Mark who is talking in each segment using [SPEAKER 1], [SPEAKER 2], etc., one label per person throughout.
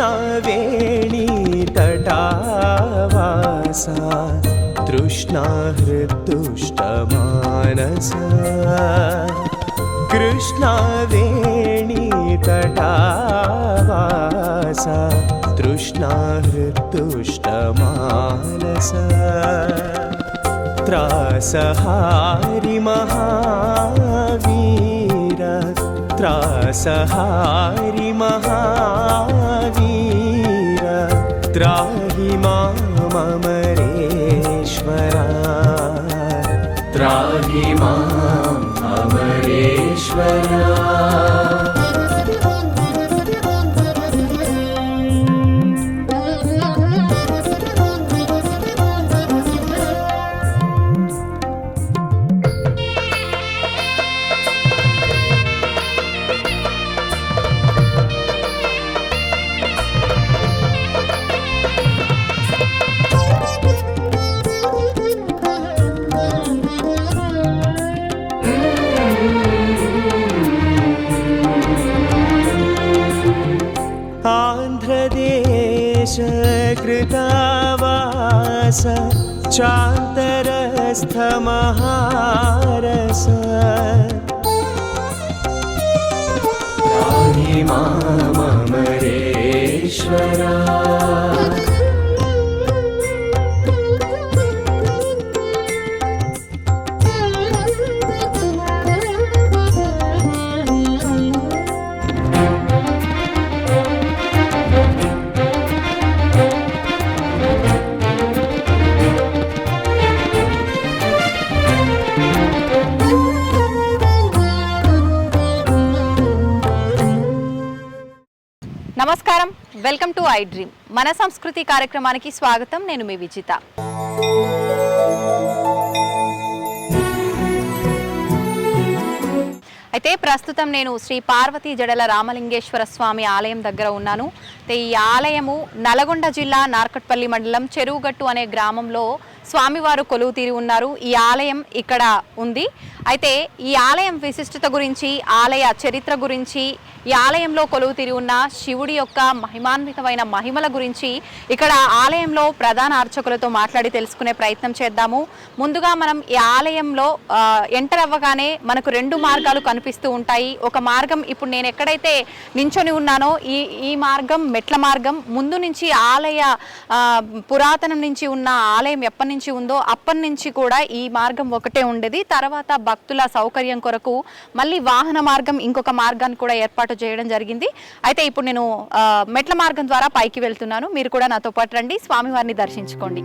[SPEAKER 1] कृष्णवेणी तटावासा तृष्णाहृदुष्टमानसा कृष्णवेणी तटावासा तृष्णाहृदुष्टमानसा त्रासहारि महावीर त्रासहारि महावीर त्राहि मामरेश्वरा त्राहि माम् अमरेश्वरा। कृतावास चान्तरस्थ महारस त्राहि मामरेश्वरा।
[SPEAKER 2] నమస్కారం, వెల్కమ్ టు ఐ డ్రీమ్. మన సంస్కృతి కార్యక్రమానికి స్వాగతం. నేను మీ విజిత. అయితే ప్రస్తుతం నేను శ్రీ పార్వతీ జడల రామలింగేశ్వర స్వామి ఆలయం దగ్గర ఉన్నాను. ఈ ఆలయము నల్గొండ జిల్లా నార్కట్పల్లి మండలం చెరువుగట్టు అనే గ్రామంలో స్వామివారు కొలువు తీరి ఉన్నారు. ఈ ఆలయం ఇక్కడ ఉంది. అయితే ఈ ఆలయం విశిష్టత గురించి, ఆలయ చరిత్ర గురించి, ఈ ఆలయంలో కొలువు తీరి ఉన్న శివుడి యొక్క మహిమాన్వితమైన మహిమల గురించి ఇక్కడ ఆలయంలో ప్రధాన అర్చకులతో మాట్లాడి తెలుసుకునే ప్రయత్నం చేద్దాము. ముందుగా మనం ఈ ఆలయంలో ఎంటర్ అవ్వగానే మనకు రెండు మార్గాలు కనిపిస్తూ ఉంటాయి. ఒక మార్గం ఇప్పుడు నేను ఎక్కడైతే నించొని ఉన్నానో ఈ మార్గం మెట్ల మార్గం. ముందు నుంచి ఆలయ పురాతనం నుంచి ఉన్న ఆలయం ఎప్పటి నుంచి ఉందో అప్పటి నుంచి కూడా ఈ మార్గం ఒకటే ఉండేది. తర్వాత భక్తుల సౌకర్యం కొరకు మళ్ళీ వాహన మార్గం ఇంకొక మార్గాన్ని కూడా ఏర్పాటు చేయడం జరిగింది. అయితే ఇప్పుడు నేను మెట్ల మార్గం ద్వారా పైకి వెళ్తున్నాను. మీరు కూడా నాతో పాటు రండి, స్వామివారిని దర్శించుకోండి.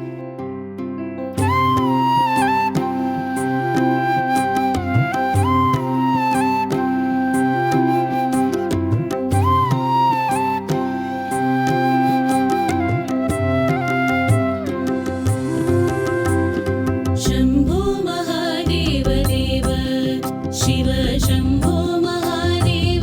[SPEAKER 3] शम्भो महादेव देव शिव शम्भो महादेव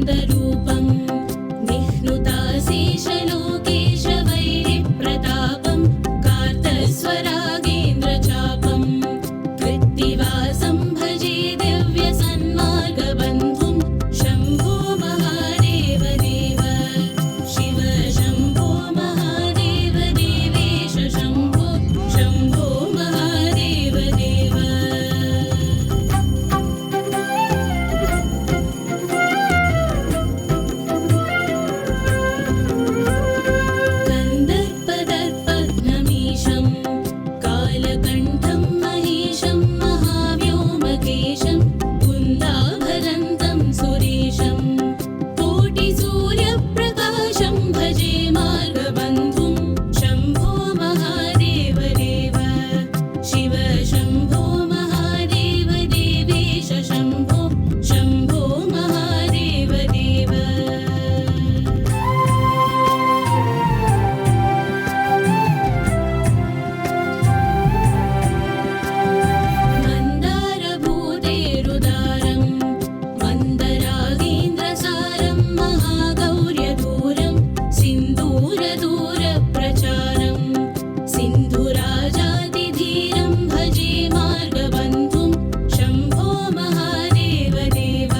[SPEAKER 3] सच्चिदानन्दरूपं निह्नुताशेषलोकेशवैरिप्रतापं कार्तस्वरागेन्द्रचापं कृत्तिवासं भजे दिव्यसन्मार्गबन्धुं शम्भो महादेव देव शिव शम्भो महादेव देवेश शम्भो शम्भो महादेव देव कन्दर्पदर्पघ्नमीशं कालकण्ठं महेशं महाव्योमकेशं कुन्दाभरन्तं सुरेशं कोटिसूर्यप्रकाशं भजे मार्गबन्धुं शम्भो महादेव देव शिव शम्भो महादेव देवेश शम्भो शम्भो महादेव देव मन्दारभूतेरुदारं मन्दरागेन्द्रसारं महागौर्यदूरं सिन्दूरदूरप्रचारं सिन्धुराजातिधीरं भजे मार्गबन्धुं शम्भो महादेव देव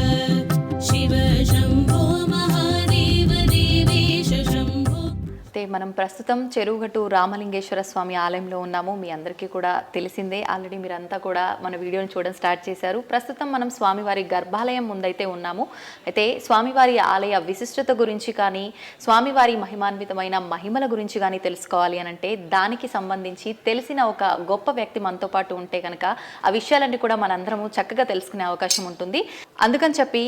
[SPEAKER 3] शिव शम्भो महादेव देवेश शम्भो
[SPEAKER 2] అయితే మనం ప్రస్తుతం చెరువుగట్టు రామలింగేశ్వర స్వామి ఆలయంలో ఉన్నాము. మీ అందరికీ కూడా తెలిసిందే, ఆల్రెడీ మీరంతా కూడా మన వీడియోని చూడడం స్టార్ట్ చేశారు. ప్రస్తుతం మనం స్వామివారి గర్భాలయం ముందైతే ఉన్నాము. అయితే స్వామివారి ఆలయ విశిష్టత గురించి కానీ స్వామివారి మహిమాన్వితమైన మహిమల గురించి కానీ తెలుసుకోవాలి అని అంటే దానికి సంబంధించి తెలిసిన ఒక గొప్ప వ్యక్తి మనతో పాటు ఉంటే కనుక ఆ విషయాలన్నీ కూడా మనందరము చక్కగా తెలుసుకునే అవకాశం ఉంటుంది. అందుకని చెప్పి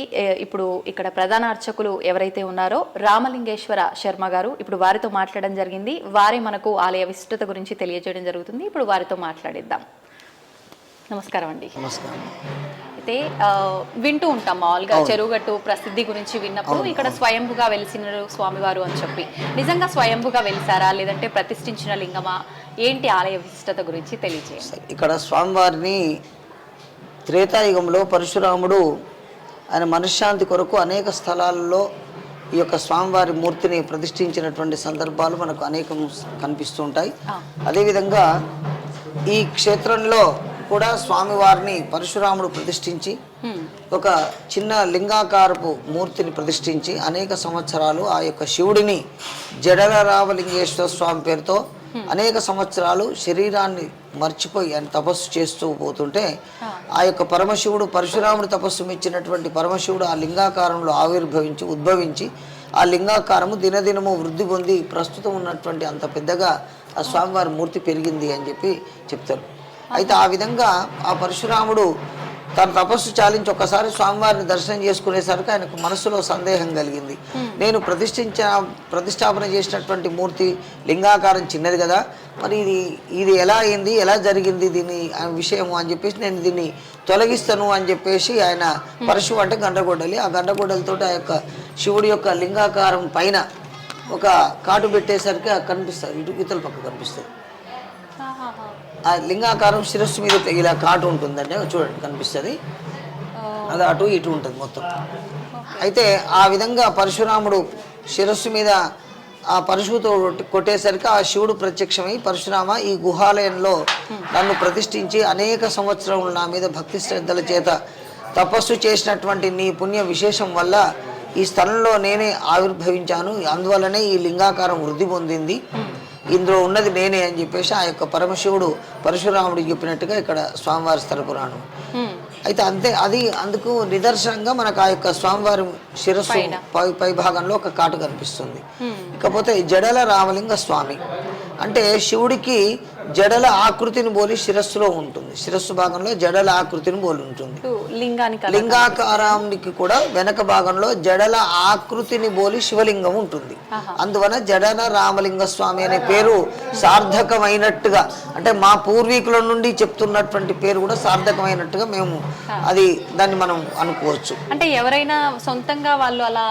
[SPEAKER 2] ఇప్పుడు ఇక్కడ ప్రధాన అర్చకులు ఎవరైతే ఉన్నారో రామలింగేశ్వర శర్మ గారు, ఇప్పుడు వారితో మాట్లాడడం జరిగింది. వారే మనకు ఆలయ విశిష్టత గురించి తెలియజేయడం జరుగుతుంది. ఇప్పుడు వారితో మాట్లాడిద్దాం. నమస్కారం అండి.
[SPEAKER 4] నమస్కారం.
[SPEAKER 2] అయితే వింటూ ఉంటాం మామూలుగా చెరువుగట్టు ప్రసిద్ధి గురించి విన్నప్పుడు ఇక్కడ స్వయంభుగా వెలిసిన స్వామివారు అని చెప్పి, నిజంగా స్వయంభుగా వెలిసారా లేదంటే ప్రతిష్ఠించిన లింగమా, ఏంటి ఆలయ విశిష్టత గురించి తెలియజేయండి.
[SPEAKER 4] ఇక్కడ స్వామివారిని త్రేతాయుగంలో పరశురాముడు ఆయన మనశ్శాంతి కొరకు అనేక స్థలాల్లో ఈ యొక్క స్వామివారి మూర్తిని ప్రతిష్ఠించినటువంటి సందర్భాలు మనకు అనేకం కనిపిస్తూ ఉంటాయి. అదేవిధంగా ఈ క్షేత్రంలో కూడా స్వామివారిని పరశురాముడు ప్రతిష్ఠించి ఒక చిన్న లింగాకారపు మూర్తిని ప్రతిష్ఠించి అనేక సంవత్సరాలు ఆ యొక్క శివుడిని జడల రామలింగేశ్వర స్వామి పేరుతో అనేక సంవత్సరాలు శరీరాన్ని మర్చిపోయి ఆయన తపస్సు చేస్తూ పోతుంటే ఆ యొక్క పరమశివుడు పరశురాముడు తపస్సు మెచ్చినటువంటి పరమశివుడు ఆ లింగాకారంలో ఉద్భవించి ఆ లింగాకారము దినదినము వృద్ధి పొంది ప్రస్తుతం ఉన్నటువంటి అంత పెద్దగా ఆ స్వామివారి మూర్తి పెరిగింది అని చెప్పి చెప్తారు. అయితే ఆ విధంగా ఆ పరశురాముడు తన తపస్సు చాలించి ఒక్కసారి స్వామివారిని దర్శనం చేసుకునేసరికి ఆయనకు మనసులో సందేహం కలిగింది. నేను ప్రతిష్టాపన చేసినటువంటి మూర్తి లింగాకారం చిన్నది కదా, మరి ఇది ఎలా అయింది, ఎలా జరిగింది దీని విషయము అని చెప్పేసి నేను దీన్ని తొలగిస్తాను అని చెప్పేసి ఆయన పరశువు అంటే గండ్రగొడ్డలి, ఆ గండ్రగొడ్డలతో ఆ యొక్క శివుడి యొక్క లింగాకారం పైన ఒక కాటు పెట్టేసరికి కనిపిస్తుంది, ఇతల పక్క కనిపిస్తుంది. ఆ లింగాకారం శిరస్సు మీద ఇలా కాటు ఉంటుందండి, చూడండి కనిపిస్తుంది, అది అటు ఇటు ఉంటుంది మొత్తం. అయితే ఆ విధంగా పరశురాముడు శిరస్సు మీద ఆ పరశువుతో కొట్టేసరికి ఆ శివుడు ప్రత్యక్షమై, పరశురామ ఈ గుహాలయంలో నన్ను ప్రతిష్ఠించి అనేక సంవత్సరములు నా మీద భక్తి శ్రద్ధల చేత తపస్సు చేసినటువంటి నీ పుణ్య విశేషం వల్ల ఈ స్థలంలో నేనే ఆవిర్భవించాను, అందువల్లనే ఈ లింగాకారం వృద్ధి పొందింది, ఇందులో ఉన్నది నేనే అని చెప్పేసి ఆ యొక్క పరమశివుడు పరశురాముడికి చెప్పినట్టుగా ఇక్కడ స్వామివారి స్థల పురాణం. అయితే అందుకు నిదర్శనంగా మనకు ఆ యొక్క స్వామివారి శిరస్సు పై భాగంలో ఒక కాటు కనిపిస్తుంది. ఇకపోతే జడల రామలింగ స్వామి అంటే శివుడికి జడల ఆకృతిని పోలి శిరస్సులో ఉంటుంది, శిరస్సు భాగంలో జడల ఆకృతిని పోలి ఉంటుంది. లింగాకారానికి కూడా వెనక భాగంలో జడల ఆకృతిని పోలి శివలింగం ఉంటుంది. అందువలన జడల రామలింగ స్వామి అనే పేరు సార్థకమైనట్టుగా, అంటే మా పూర్వీకుల నుండి చెప్తున్నటువంటి పేరు కూడా సార్థకమైనట్టుగా మేము దాన్ని మనం అనుకోవచ్చు.
[SPEAKER 2] అంటే ఎవరైనా సొంతంగా వాళ్ళు అలా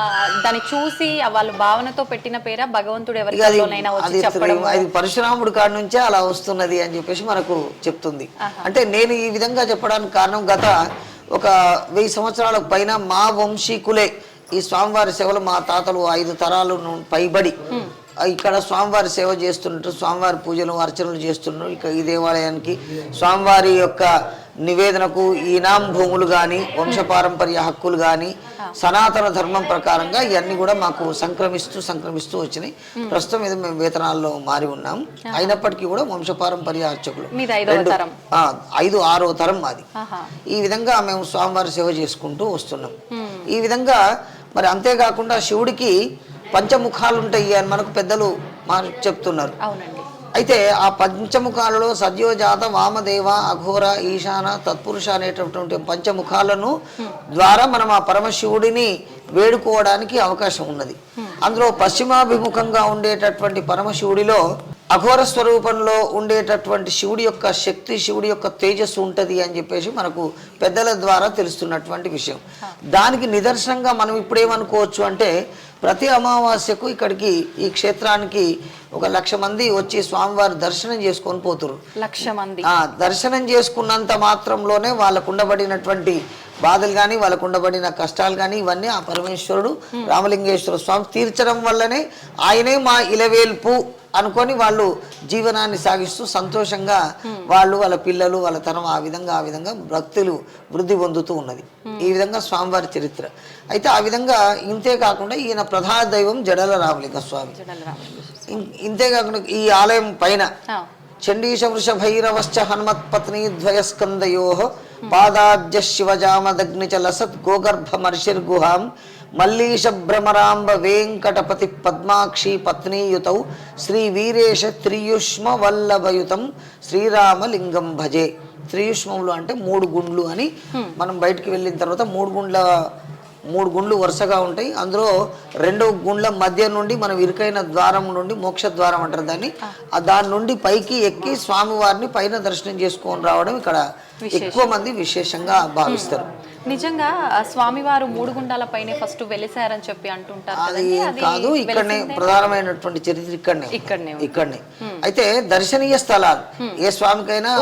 [SPEAKER 2] దాన్ని చూసి వాళ్ళ భావనతో పెట్టిన పేరా, భగవంతుడు ఎవరికైనా వచ్చి చెప్పడం
[SPEAKER 4] అది పరశురాముడి కాడి నుంచే అలా వస్తున్నది అని చెప్పేసి మనకు చెప్తుంది. అంటే నేను ఈ విధంగా చెప్పడానికి కారణం, గత ఒక 1000 సంవత్సరాల పైన మా వంశీకులే ఈ స్వామివారి సేవలు మా తాతలు 5 తరాలు పైబడి ఇక్కడ స్వామివారి సేవ చేస్తున్నట్టు స్వామివారి పూజలు అర్చనలు చేస్తున్నారు. ఇక ఈ దేవాలయానికి స్వామివారి యొక్క నివేదనకు ఈనాం భూములు కానీ వంశపారంపర్య హక్కులు కానీ సనాతన ధర్మం ప్రకారంగా ఇవన్నీ కూడా మాకు సంక్రమిస్తూ వచ్చినాయి. ప్రస్తుతం ఇది మేము వేతనాల్లో మారి ఉన్నాం. అయినప్పటికీ కూడా వంశపారంపర్య అర్చకులు 5-6వ తరం మాది. ఈ విధంగా మేము స్వామివారి సేవ చేసుకుంటూ వస్తున్నాం. ఈ విధంగా మరి అంతేకాకుండా శివుడికి పంచముఖాలు ఉంటాయి అని మనకు పెద్దలు చెప్తున్నారు. అయితే ఆ పంచముఖాలలో సద్యోజాత, వామదేవ, అఘోర, ఈశాన, తత్పురుష అనేటటువంటి పంచముఖాలను ద్వారా మనం ఆ పరమశివుడిని వేడుకోవడానికి అవకాశం ఉన్నది. అందులో పశ్చిమాభిముఖంగా ఉండేటటువంటి పరమశివుడిలో అఘోర స్వరూపంలో ఉండేటటువంటి శివుడి యొక్క శక్తి, శివుడి యొక్క తేజస్సు ఉంటుంది అని చెప్పేసి మనకు పెద్దల ద్వారా తెలుస్తున్నటువంటి విషయం. దానికి నిదర్శనంగా మనం ఇప్పుడేమనుకోవచ్చు అంటే ప్రతి అమావాస్యకు ఇక్కడికి ఈ క్షేత్రానికి 1,00,000 మంది వచ్చి స్వామివారి దర్శనం చేసుకొని పోతురు.
[SPEAKER 2] 1,00,000 మంది
[SPEAKER 4] దర్శనం చేసుకున్నంత మాత్రంలోనే వాళ్ళకు ఉండబడినటువంటి బాధలు కానీ వాళ్ళకు ఉండబడిన కష్టాలు కానీ ఇవన్నీ ఆ పరమేశ్వరుడు రామలింగేశ్వర స్వామి తీర్చడం వల్లనే ఆయనే మా ఇలవేల్పు అనుకొని వాళ్ళు జీవనాన్ని సాగిస్తూ సంతోషంగా వాళ్ళు వాళ్ళ పిల్లలు వాళ్ళ తరం ఆ విధంగా భక్తులు వృద్ధి పొందుతూ ఉన్నది. ఈ విధంగా స్వామివారి చరిత్ర. అయితే ఆ విధంగా ఇంతే కాకుండా ఈయన ప్రధాన దైవం జడల రామలింగ స్వామి. ఇంతే కాకుండా ఈ ఆలయం పైన చండీశ వృష భైరవశ్చ హనుమత్ పత్ని ద్వయస్కందయో పాదాబ్జ శివజామదగ్నిచ లసత్ గోగర్భమర్షిర్గుహాం మల్లీశ భ్రమరాంబ వెంకటపతి పద్మాక్షి పత్నీయుతౌ శ్రీ వీరేశ త్రియుష్మ వల్లభయుతం శ్రీరామలింగం భజే. త్రియుష్మములు అంటే 3 గుండ్లు అని మనం బయటికి వెళ్ళిన తర్వాత 3 గుండ్లు వరుసగా ఉంటాయి. అందులో 2వ గుండ్ల మధ్య నుండి మనం ఇరుకైన ద్వారం నుండి మోక్ష ద్వారం అంటారు దాన్ని. దాని నుండి పైకి ఎక్కి స్వామివారిని పైన దర్శనం చేసుకొని రావడం ఇక్కడ ఎక్కువ మంది విశేషంగా భావిస్తారు.
[SPEAKER 2] నిజంగా స్వామివారు 3 గుండాల పైన ఫస్ట్ వెలిసారని చెప్పి అంటుంటారు.
[SPEAKER 4] అది కాదు, ఇక్కడనే ప్రధానమైనటువంటి చరిత్ర ఇక్కడనే. అయితే దర్శనీయ స్థలాలు ఏ స్వామికైనా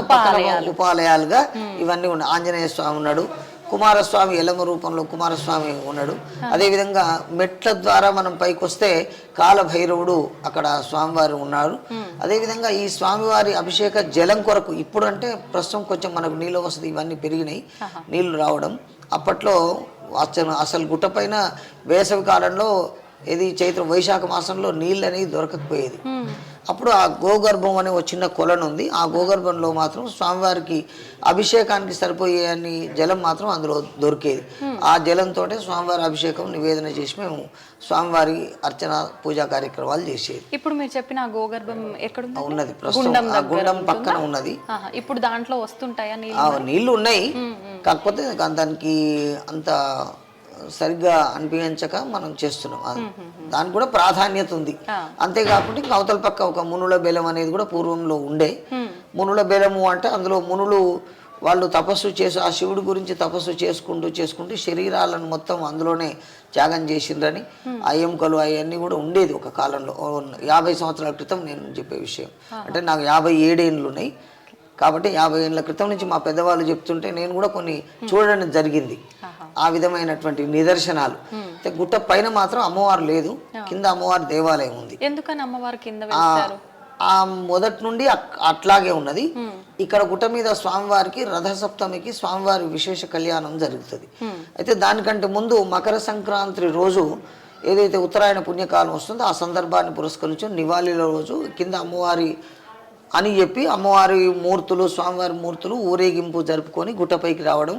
[SPEAKER 4] ఉపాలయాలుగా ఇవన్నీ ఉన్నాయి. ఆంజనేయ స్వామి ఉన్నాడు, కుమారస్వామి ఎల్లమ్మ రూపంలో కుమారస్వామి ఉన్నాడు. అదేవిధంగా మెట్ల ద్వారా మనం పైకి వస్తే కాలభైరవుడు అక్కడ స్వామివారు ఉన్నారు. అదేవిధంగా ఈ స్వామివారి అభిషేక జలం కొరకు ఇప్పుడు అంటే ప్రస్తుతం కొంచెం మనకు నీళ్ళ వసతి ఇవన్నీ పెరిగినాయి, నీళ్లు రావడం. అప్పట్లో అసలు గుట్ట పైన వేసవి కాలంలో చైత్ర వైశాఖ మాసంలో నీళ్ళు అనేది దొరకకపోయేది. అప్పుడు ఆ గోగర్భం అనే ఒక చిన్న కొలను ఉంది. ఆ గోగర్భంలో మాత్రం స్వామివారికి అభిషేకానికి సరిపోయే అన్ని జలం మాత్రం అందులో దొరికేది. ఆ జలంతో స్వామివారి అభిషేకం నివేదన చేసి మేము స్వామివారి అర్చన పూజా కార్యక్రమాలు చేసేది.
[SPEAKER 2] ఇప్పుడు మీరు చెప్పిన ఆ గోగర్భం ఎక్కడ
[SPEAKER 4] ఉన్నది? ప్రస్తుతం ఆ గుండం పక్కన ఉన్నది.
[SPEAKER 2] ఇప్పుడు దాంట్లో వస్తుంటాయా
[SPEAKER 4] నీళ్లు? ఉన్నాయి, కాకపోతే దానికి అంత సరిగ్గా అనిపించక మనం చేస్తున్నాం. దానికి కూడా ప్రాధాన్యత ఉంది. అంతేకాకుండా ఇంకా అవతల పక్క ఒక మునుల బేలం అనేది కూడా పూర్వంలో ఉండే. మునుల బేలము అంటే అందులో మునులు వాళ్ళు తపస్సు చేసి ఆ శివుడి గురించి తపస్సు చేసుకుంటూ శరీరాలను మొత్తం అందులోనే త్యాగం చేసిండ్రని ఆ ఎముకలు అవన్నీ కూడా ఉండేది ఒక కాలంలో. 50 సంవత్సరాల క్రితం నేను చెప్పే విషయం. అంటే నాకు 57 ఏళ్ళు ఉన్నాయి కాబట్టి 50 ఏళ్ళ క్రితం నుంచి మా పెద్దవాళ్ళు చెప్తుంటే నేను కూడా కొన్ని చూడడం జరిగింది. ఆ విధమైనటువంటి నిదర్శనాలు. గుట్ట పైన మాత్రం అమ్మవారు లేదు, కింద అమ్మవారి దేవాలయం ఉంది.
[SPEAKER 2] ఎందుకని అమ్మవారు కింద?
[SPEAKER 4] ఆ మొదటి నుండి అట్లాగే ఉన్నది. ఇక్కడ గుట్ట మీద స్వామివారికి రథసప్తమికి స్వామివారి విశేష కళ్యాణం జరుగుతుంది. అయితే దానికంటే ముందు మకర సంక్రాంతి రోజు ఏదైతే ఉత్తరాయణ పుణ్యకాలం వస్తుందో ఆ సందర్భాన్ని పురస్కరించి నివాళిల రోజు కింద అమ్మవారి అని చెప్పి అమ్మవారి మూర్తులు స్వామివారి మూర్తులు ఊరేగింపు జరుపుకొని గుట్టపైకి రావడం.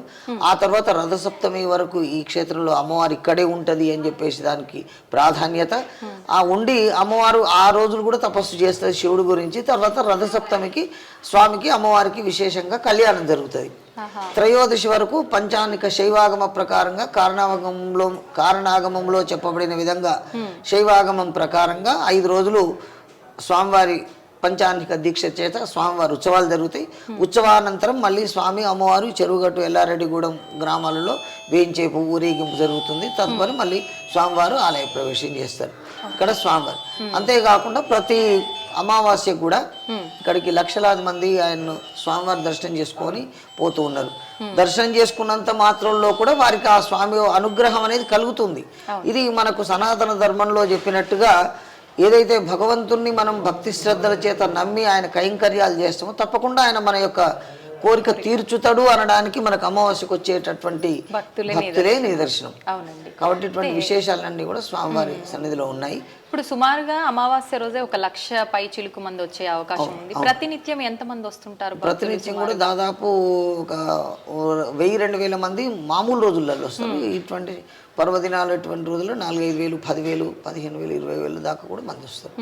[SPEAKER 4] ఆ తర్వాత రథసప్తమి వరకు ఈ క్షేత్రంలో అమ్మవారు ఇక్కడే ఉంటుంది అని చెప్పేసి దానికి ప్రాధాన్యత. ఆ ఉండి అమ్మవారు ఆ రోజులు కూడా తపస్సు చేస్తుంది శివుడి గురించి. తర్వాత రథసప్తమికి స్వామికి అమ్మవారికి విశేషంగా కళ్యాణం జరుగుతుంది. త్రయోదశి వరకు పంచానిక శైవాగమ ప్రకారంగా కారణాగమంలో చెప్పబడిన విధంగా శైవాగమం ప్రకారంగా 5 రోజులు స్వామివారి పంచానిక దీక్ష చేత స్వామివారి ఉత్సవాలు జరుగుతాయి. ఉత్సవానంతరం మళ్ళీ స్వామి అమ్మవారు చెరువుగట్టు ఎల్లారెడ్డిగూడెం గ్రామాలలో వేయించేపు ఊరేగింపు జరుగుతుంది. తదుపరి మళ్ళీ స్వామివారు ఆలయ ప్రవేశం చేస్తారు ఇక్కడ స్వామివారు. అంతేకాకుండా ప్రతి అమావాస్య కూడా ఇక్కడికి లక్షలాది మంది ఆయన్ను స్వామివారి దర్శనం చేసుకొని పోతూ ఉన్నారు. దర్శనం చేసుకున్నంత మాత్రంలో కూడా వారికి ఆ స్వామి అనుగ్రహం అనేది కలుగుతుంది. ఇది మనకు సనాతన ధర్మంలో చెప్పినట్టుగా ఏదైతే భగవంతుణ్ణి మనం భక్తి శ్రద్ధల చేత నమ్మి ఆయన కైంకర్యాలు చేస్తామో తప్పకుండా ఆయన మన యొక్క కోరిక తీర్చుతాడు అనడానికి మనకు అమావాస్యకు వచ్చేటటువంటి భక్తులే నిదర్శనం. కాబట్టి ఇటువంటి విశేషాలన్నీ కూడా స్వామివారి సన్నిధిలో ఉన్నాయి.
[SPEAKER 2] ఇప్పుడు సుమారుగా అమావాస్య రోజే 1,00,000 పై చిలుకు మంది వచ్చే అవకాశం ఉంది. ప్రతినిత్యం ఎంత మంది వస్తుంటారు?
[SPEAKER 4] ప్రతినిత్యం కూడా దాదాపు ఒక 1000-2000 మంది మామూలు రోజులలో వస్తారు. ఇటువంటి పర్వదినాలు ఇటువంటి రోజుల్లో 4,000-5,000 10,000 15,000 20,000 దాకా కూడా మంది వస్తారు.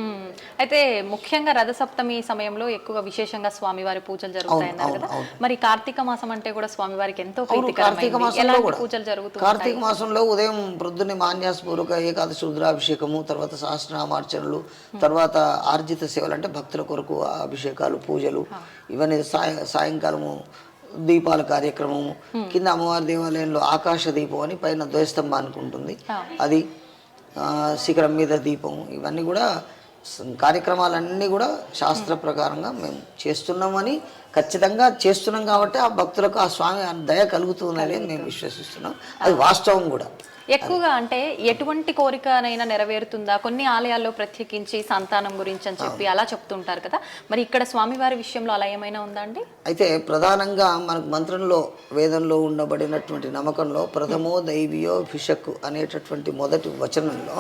[SPEAKER 2] అయితే ముఖ్యంగా రథసప్తమి సమయంలో ఎక్కువ విశేషంగా స్వామివారి పూజలు జరుగుతాయన్నారు కదా, మరి కార్తీక మాసం అంటే కూడా స్వామివారికి ఎంతో
[SPEAKER 4] కార్తీక మాసంలో కూడా
[SPEAKER 2] పూజలు జరుగుతాయి.
[SPEAKER 4] కార్తీక మాసంలో ఉదయం ప్రొద్దున్నే మాన్యాసపూర్వక ఏకాదశి రుద్రాభిషేకము, తర్వాత సహస్రనామార్చనలు, తర్వాత ఆర్జిత సేవలు అంటే భక్తుల కొరకు అభిషేకాలు పూజలు, ఇవన్నీ సాయంకాలము దీపాల కార్యక్రమము, కింద అమ్మవారి దేవాలయంలో ఆకాశ దీపం అని పైన ధ్వజస్తంభానికి ఉంటుంది, అది శిఖరం మీద దీపం, ఇవన్నీ కూడా కార్యక్రమాలన్నీ కూడా శాస్త్ర ప్రకారంగా మేము చేస్తున్నామని ఖచ్చితంగా చేస్తున్నాం. కాబట్టి ఆ భక్తులకు ఆ స్వామి దయ కలుగుతుందని మేము విశ్వసిస్తున్నాం. అది వాస్తవం కూడా.
[SPEAKER 2] ఎక్కువగా అంటే ఎటువంటి కోరికనైనా నెరవేరుతుందా? కొన్ని ఆలయాల్లో ప్రత్యేకించి సంతానం గురించి అని చెప్పి అలా చెప్తుంటారు కదా, మరి ఇక్కడ స్వామివారి విషయంలో అలా ఏమైనా ఉందా అండి?
[SPEAKER 4] అయితే ప్రధానంగా మనకు మంత్రంలో వేదంలో ఉండబడినటువంటి నమ్మకంలో ప్రథమో దైవీయో భిషక్ అనేటటువంటి మొదటి వచనంలో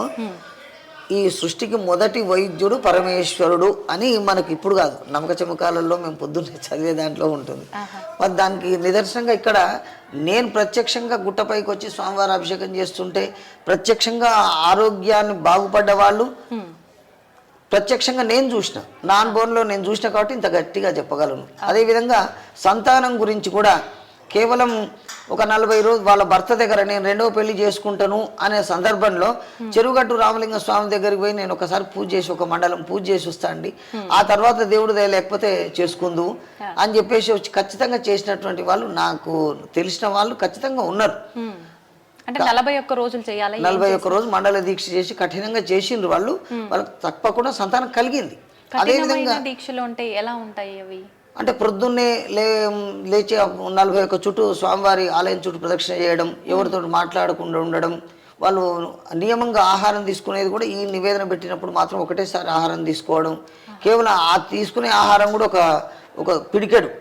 [SPEAKER 4] ఈ సృష్టికి మొదటి వైద్యుడు పరమేశ్వరుడు అని మనకి ఇప్పుడు కాదు, నమ్మక చమకాలలో మేము పొద్దున్నే చదివే దాంట్లో ఉంటుంది. మరి దానికి నిదర్శనంగా ఇక్కడ నేను ప్రత్యక్షంగా గుట్టపైకి వచ్చి స్వామివారి అభిషేకం చేస్తుంటే ప్రత్యక్షంగా ఆరోగ్యాన్ని బాగుపడ్డ వాళ్ళు ప్రత్యక్షంగా నేను చూసిన, నా అనుభవంలో నేను చూసిన కాబట్టి ఇంత గట్టిగా చెప్పగలను. అదేవిధంగా సంతానం గురించి కూడా కేవలం ఒక 40 రోజు వాళ్ళ భర్త దగ్గర నేను రెండవ పెళ్లి చేసుకుంటాను అనే సందర్భంలో చెరువుగట్టు రామలింగ స్వామి దగ్గరికి పోయి నేను ఒకసారి పూజ చేసి ఒక మండలం పూజ చేసి వస్తా అండి, ఆ తర్వాత దేవుడు దయ లేకపోతే చేసుకుందు అని చెప్పేసి వచ్చి ఖచ్చితంగా చేసినటువంటి వాళ్ళు నాకు తెలిసిన వాళ్ళు ఖచ్చితంగా ఉన్నారు.
[SPEAKER 2] అంటే 41 రోజులు చేయాలి,
[SPEAKER 4] 41 రోజు మండల దీక్ష చేసి కఠినంగా చేసిండ్రు వాళ్ళు, వాళ్ళకి తప్పకుండా సంతానం కలిగింది. అదేవిధంగా
[SPEAKER 2] దీక్షలు ఉంటాయి, ఎలా ఉంటాయి అవి
[SPEAKER 4] అంటే ప్రొద్దున్నే లేచి 41 చుట్టూ స్వామివారి ఆలయం చుట్టూ ప్రదక్షిణ చేయడం, ఎవరితో మాట్లాడకుండా ఉండడం, వాళ్ళు నియమంగా ఆహారం తీసుకునేది కూడా ఈ నివేదన పెట్టినప్పుడు మాత్రం ఒకటేసారి ఆహారం తీసుకోవడం, కేవలం ఆ తీసుకునే ఆహారం కూడా ఒక పిడికెడు,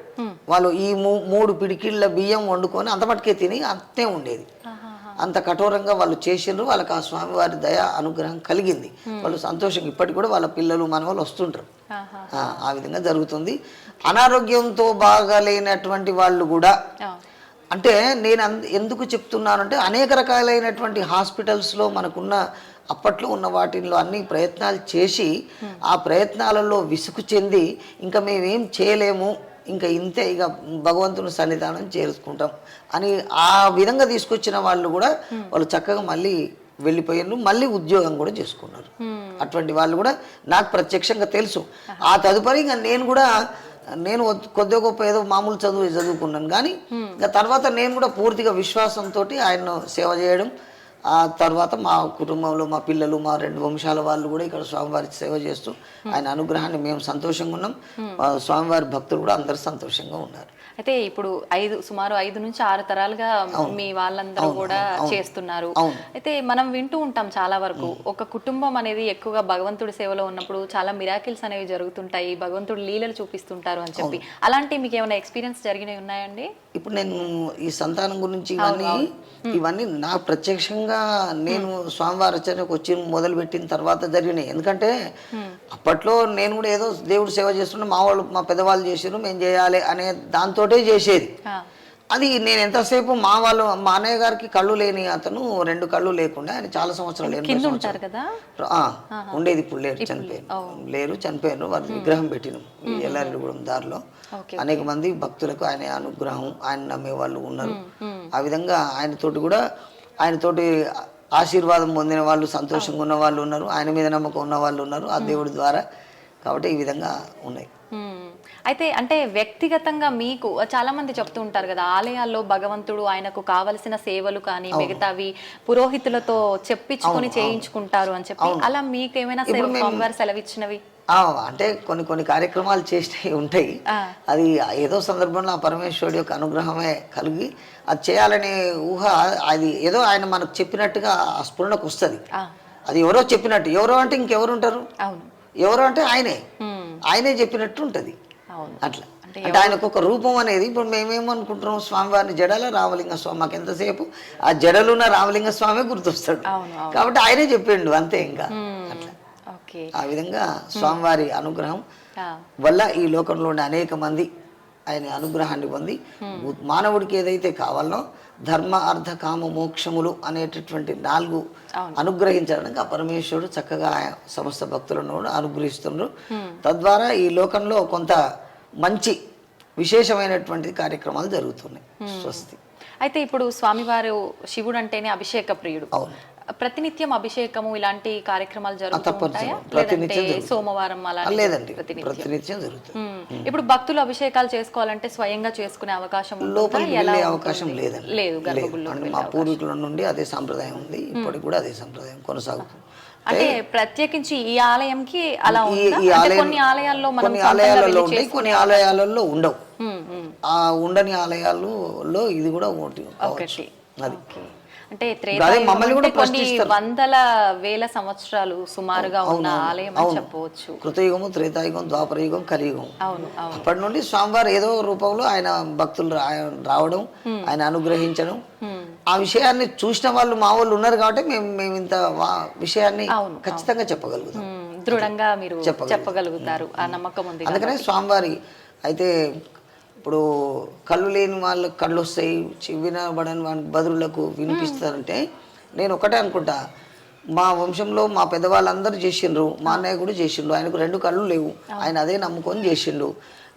[SPEAKER 4] వాళ్ళు ఈ 3 పిడికిళ్ళ బియ్యం వండుకొని అంత మటుకే తిని అంతే ఉండేది. అంత కఠోరంగా వాళ్ళు చేసిండ్రు. వాళ్ళకి ఆ స్వామివారి దయ అనుగ్రహం కలిగింది. వాళ్ళు సంతోషంగా ఇప్పటికి కూడా వాళ్ళ పిల్లలు మనవాళ్ళు వస్తుంటారు. ఆ విధంగా జరుగుతుంది. అనారోగ్యంతో బాగాలేనటువంటి వాళ్ళు కూడా, అంటే నేను ఎందుకు చెప్తున్నానంటే అనేక రకాలైనటువంటి హాస్పిటల్స్లో మనకున్న అప్పట్లో ఉన్న వాటిల్లో అన్ని ప్రయత్నాలు చేసి ఆ ప్రయత్నాలలో విసుగు చెంది ఇంకా మేమేం చేయలేము, ఇంకా ఇంతే, ఇక భగవంతుని సన్నిధానం చేరుకుంటాం అని ఆ విధంగా తీసుకొచ్చిన వాళ్ళు కూడా వాళ్ళు చక్కగా మళ్ళీ వెళ్ళిపోయారు, మళ్ళీ ఉద్యోగం కూడా చేసుకున్నారు. అటువంటి వాళ్ళు కూడా నాకు ప్రత్యక్షంగా తెలుసు. ఆ తదుపరి ఇంకా నేను కొద్దిగా గొప్ప ఏదో మామూలు చదువుకున్నాను, కానీ ఇంకా తర్వాత నేను కూడా పూర్తిగా విశ్వాసంతో ఆయన్ను సేవ చేయడం, ఆ తర్వాత మా కుటుంబంలో మా పిల్లలు మా 2 వంశాల వాళ్ళు కూడా ఇక్కడ స్వామివారి సేవ చేస్తూ ఆయన అనుగ్రహాన్ని మేము సంతోషంగా ఉన్నాం. స్వామివారి భక్తులు కూడా అందరూ సంతోషంగా ఉన్నారు.
[SPEAKER 2] అయితే ఇప్పుడు సుమారు 5 నుంచి 6 తరాలుగా మీ వాళ్ళందరూ కూడా చేస్తున్నారు. అయితే మనం వింటూ ఉంటాం చాలా వరకు ఒక కుటుంబం అనేది ఎక్కువగా భగవంతుడి సేవలో ఉన్నప్పుడు చాలా మిరాకిల్స్ అనేవి జరుగుతుంటాయి, భగవంతుడు లీలలు చూపిస్తుంటారు అని చెప్పి, అలాంటి మీకు ఏమైనా ఎక్స్పీరియన్స్ జరిగినవి ఉన్నాయండి?
[SPEAKER 4] ఇప్పుడు నేను ఈ సంతానం గురించి ఇవన్నీ నా ప్రత్యక్షంగా నేను స్వామివారి రచనకు వచ్చి మొదలు పెట్టిన తర్వాత జరిగినాయి. ఎందుకంటే అప్పట్లో నేను కూడా ఏదో దేవుడు సేవ చేస్తున్నా, మా పెద్దవాళ్ళు చేసారు మేము చేయాలి అనే దాంతోటే చేసేది. అది నేను ఎంతసేపు మా అన్నయ్య గారికి కళ్ళు లేని అతను 2 కళ్ళు లేకుండా ఆయన చాలా సంవత్సరాలు ఉండేది, ఇప్పుడు లేరు చనిపోయారు. వారి విగ్రహం పెట్టినాం ఎల్లారెడ్డిగూడెం దారిలో. అనేక మంది భక్తులకు ఆయన అనుగ్రహం, ఆయన నమ్మే వాళ్ళు ఉన్నారు. ఆ విధంగా ఆయనతోటి ఆశీర్వాదం పొందిన వాళ్ళు, సంతోషంగా ఉన్న వాళ్ళు ఉన్నారు, ఆయన మీద నమ్మకం ఉన్న వాళ్ళు ఉన్నారు ఆ దేవుడి ద్వారా. కాబట్టి ఈ విధంగా ఉన్నాయి.
[SPEAKER 2] అయితే అంటే వ్యక్తిగతంగా మీకు చాలా మంది చెప్తూ ఉంటారు కదా, ఆలయాల్లో భగవంతుడు ఆయనకు కావలసిన సేవలు కానీ మిగతావి పురోహితులతో చెప్పించుకొని చేయించుకుంటారు అని చెప్పి, అలా మీకు ఏమైనా స్వామివారు సెలవిచ్చినవి?
[SPEAKER 4] అంటే కొన్ని కార్యక్రమాలు చేసినవి ఉంటాయి. అది ఏదో సందర్భంలో ఆ పరమేశ్వరుడి యొక్క అనుగ్రహమే కలిగి అది చేయాలనే ఊహ, అది ఏదో ఆయన మనకు చెప్పినట్టుగా ఆ స్ఫురణకు వస్తుంది. అది ఎవరో చెప్పినట్టు, ఎవరో అంటే ఇంకెవరు ఉంటారు, ఎవరో అంటే ఆయనే చెప్పినట్టు ఉంటుంది అట్లా. అంటే ఆయనకు ఒక రూపం అనేది, ఇప్పుడు మేమేమనుకుంటున్నాం, స్వామివారిని జడల రామలింగ స్వామి, మాకు ఎంతసేపు ఆ జడలున్న రామలింగ స్వామి గుర్తొస్తాడు కాబట్టి ఆయనే చెప్పిండు అంతే. ఇంకా అట్లా ఆ విధంగా స్వామివారి అనుగ్రహం వల్ల ఈ లోకంలో ఉండే అనేక మంది ఆయన అనుగ్రహాన్ని పొంది మానవుడికి ఏదైతే కావాలనో ధర్మ అర్థ కామ మోక్షములు అనేటటువంటి 4 అనుగ్రహించడానికి ఆ పరమేశ్వరుడు చక్కగా సమస్త భక్తులను అనుగ్రహిస్తున్నారు. తద్వారా ఈ లోకంలో కొంత మంచి విశేషమైనటువంటి కార్యక్రమాలు జరుగుతున్నాయి. స్వస్తి.
[SPEAKER 2] అయితే ఇప్పుడు స్వామివారు శివుడు అంటేనే అభిషేక ప్రియుడు.
[SPEAKER 4] అవును.
[SPEAKER 2] ప్రతినిత్యం అభిషేకము ఇలాంటి కార్యక్రమాలు
[SPEAKER 4] తప్పనిసరిగా
[SPEAKER 2] జరుగుతుంటాయా? సోమవారం అలా
[SPEAKER 4] లేదండి, ప్రతినిత్యం జరుగుతుంది.
[SPEAKER 2] ఇప్పుడు భక్తులు అభిషేకాలు చేసుకోవాలంటే స్వయంగా చేసుకునే అవకాశం
[SPEAKER 4] లోపలికి వెళ్ళే అవకాశం లేదండి.
[SPEAKER 2] లేదు, గర్భగుడిలో
[SPEAKER 4] మా పూర్వీకుల నుండి అదే సాంప్రదాయం ఉంది, ఇప్పటికి కూడా అదే సాంప్రదాయం కొనసాగుతుంది.
[SPEAKER 2] అంటే ప్రత్యేకించి ఈ ఆలయంకి అలా కొన్ని ఆలయాల్లో
[SPEAKER 4] కొన్ని ఆలయాలలో ఉంటాయి, కొన్ని ఆలయాలలో ఉండవు. ఆ ఉండని ఆలయాలలో ఇది కూడా ఒకటి. అది
[SPEAKER 2] అంటే మమ్మల్ని కూడా కొన్ని వందల వేల సంవత్సరాలు సుమారుగా ఉన్న ఆలయం అని చెప్పవచ్చు.
[SPEAKER 4] కృతయుగము, త్రేతాయుగం, ద్వాపరయుగం, కలియుగం. అప్పటి నుండి స్వామివారు ఏదో రూపంలో ఆయన భక్తులు రావడం, ఆయన అనుగ్రహించడం, ఆ విషయాన్ని చూసిన వాళ్ళు మా వాళ్ళు ఉన్నారు కాబట్టి మేము ఇంత విషయాన్ని ఖచ్చితంగా చెప్పగలుగుతాం,
[SPEAKER 2] దృఢంగా మీరు చెప్పగలుగుతారు, ఆ నమ్మకం ఉంది.
[SPEAKER 4] అందుకనే స్వామివారి అయితే ఇప్పుడు కళ్ళు లేని వాళ్ళకి కళ్ళు వస్తాయి, వినబడని వాళ్ళ బదురులకు వినిపిస్తారంటే నేను ఒకటే అనుకుంటా, మా వంశంలో మా పెద్దవాళ్ళందరూ చేసిండ్రు, మా అన్నయ్య కూడా చేసిండు, ఆయనకు 2 కళ్ళు లేవు, ఆయన అదే నమ్ముకొని చేసిండు.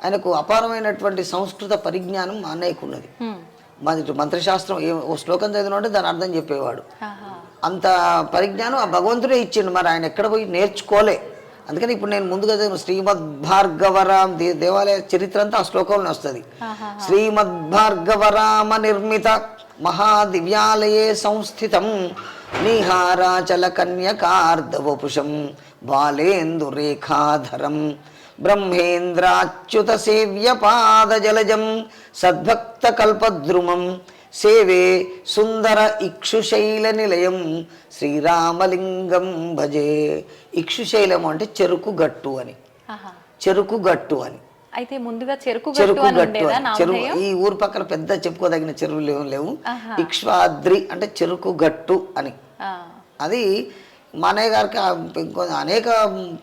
[SPEAKER 4] ఆయనకు అపారమైనటువంటి సంస్కృత పరిజ్ఞానం మా అన్నయ్యకు ఉన్నది. మాది మంత్రశాస్త్రం ఓ శ్లోకం చదివినంటే దాని అర్థం చెప్పేవాడు. అంత పరిజ్ఞానం ఆ భగవంతుడే ఇచ్చిండు, మరి ఆయన ఎక్కడ పోయి నేర్చుకోలే. అందుకని ఇప్పుడు నేను ముందుగా శ్రీమద్ భార్గవరామ దేవాలయ చరిత్ర అంతా ఆ శ్లోకంలో వస్తుంది. శ్రీమద్ భార్గవరామ నిర్మిత మహాదివ్యాలయే సంస్థితం నిహారాచల కన్యకార్ధవపుషం బాలేందు రేఖాధరం బ్రహ్మేంద్రాచ్యుత సేవ్య పాదజలజం సద్భక్త కల్పద్రుమం సేవే సుందర ఇక్షుశైల నిలయం శ్రీరామలింగం భజే. ఇక్షుశైలం అంటే చెరుకు గట్టు అని, చెరుకు గట్టు అని.
[SPEAKER 2] అయితే ముందుగా చెరుకు
[SPEAKER 4] చెరువు ఈ ఊరు పక్కన పెద్ద చెప్పుకోదగిన చెరువులు లేవు. ఇక్ష్వాద్రి అంటే చెరుకు గట్టు అని. అది మా అన్నయ్య గారికి అనేక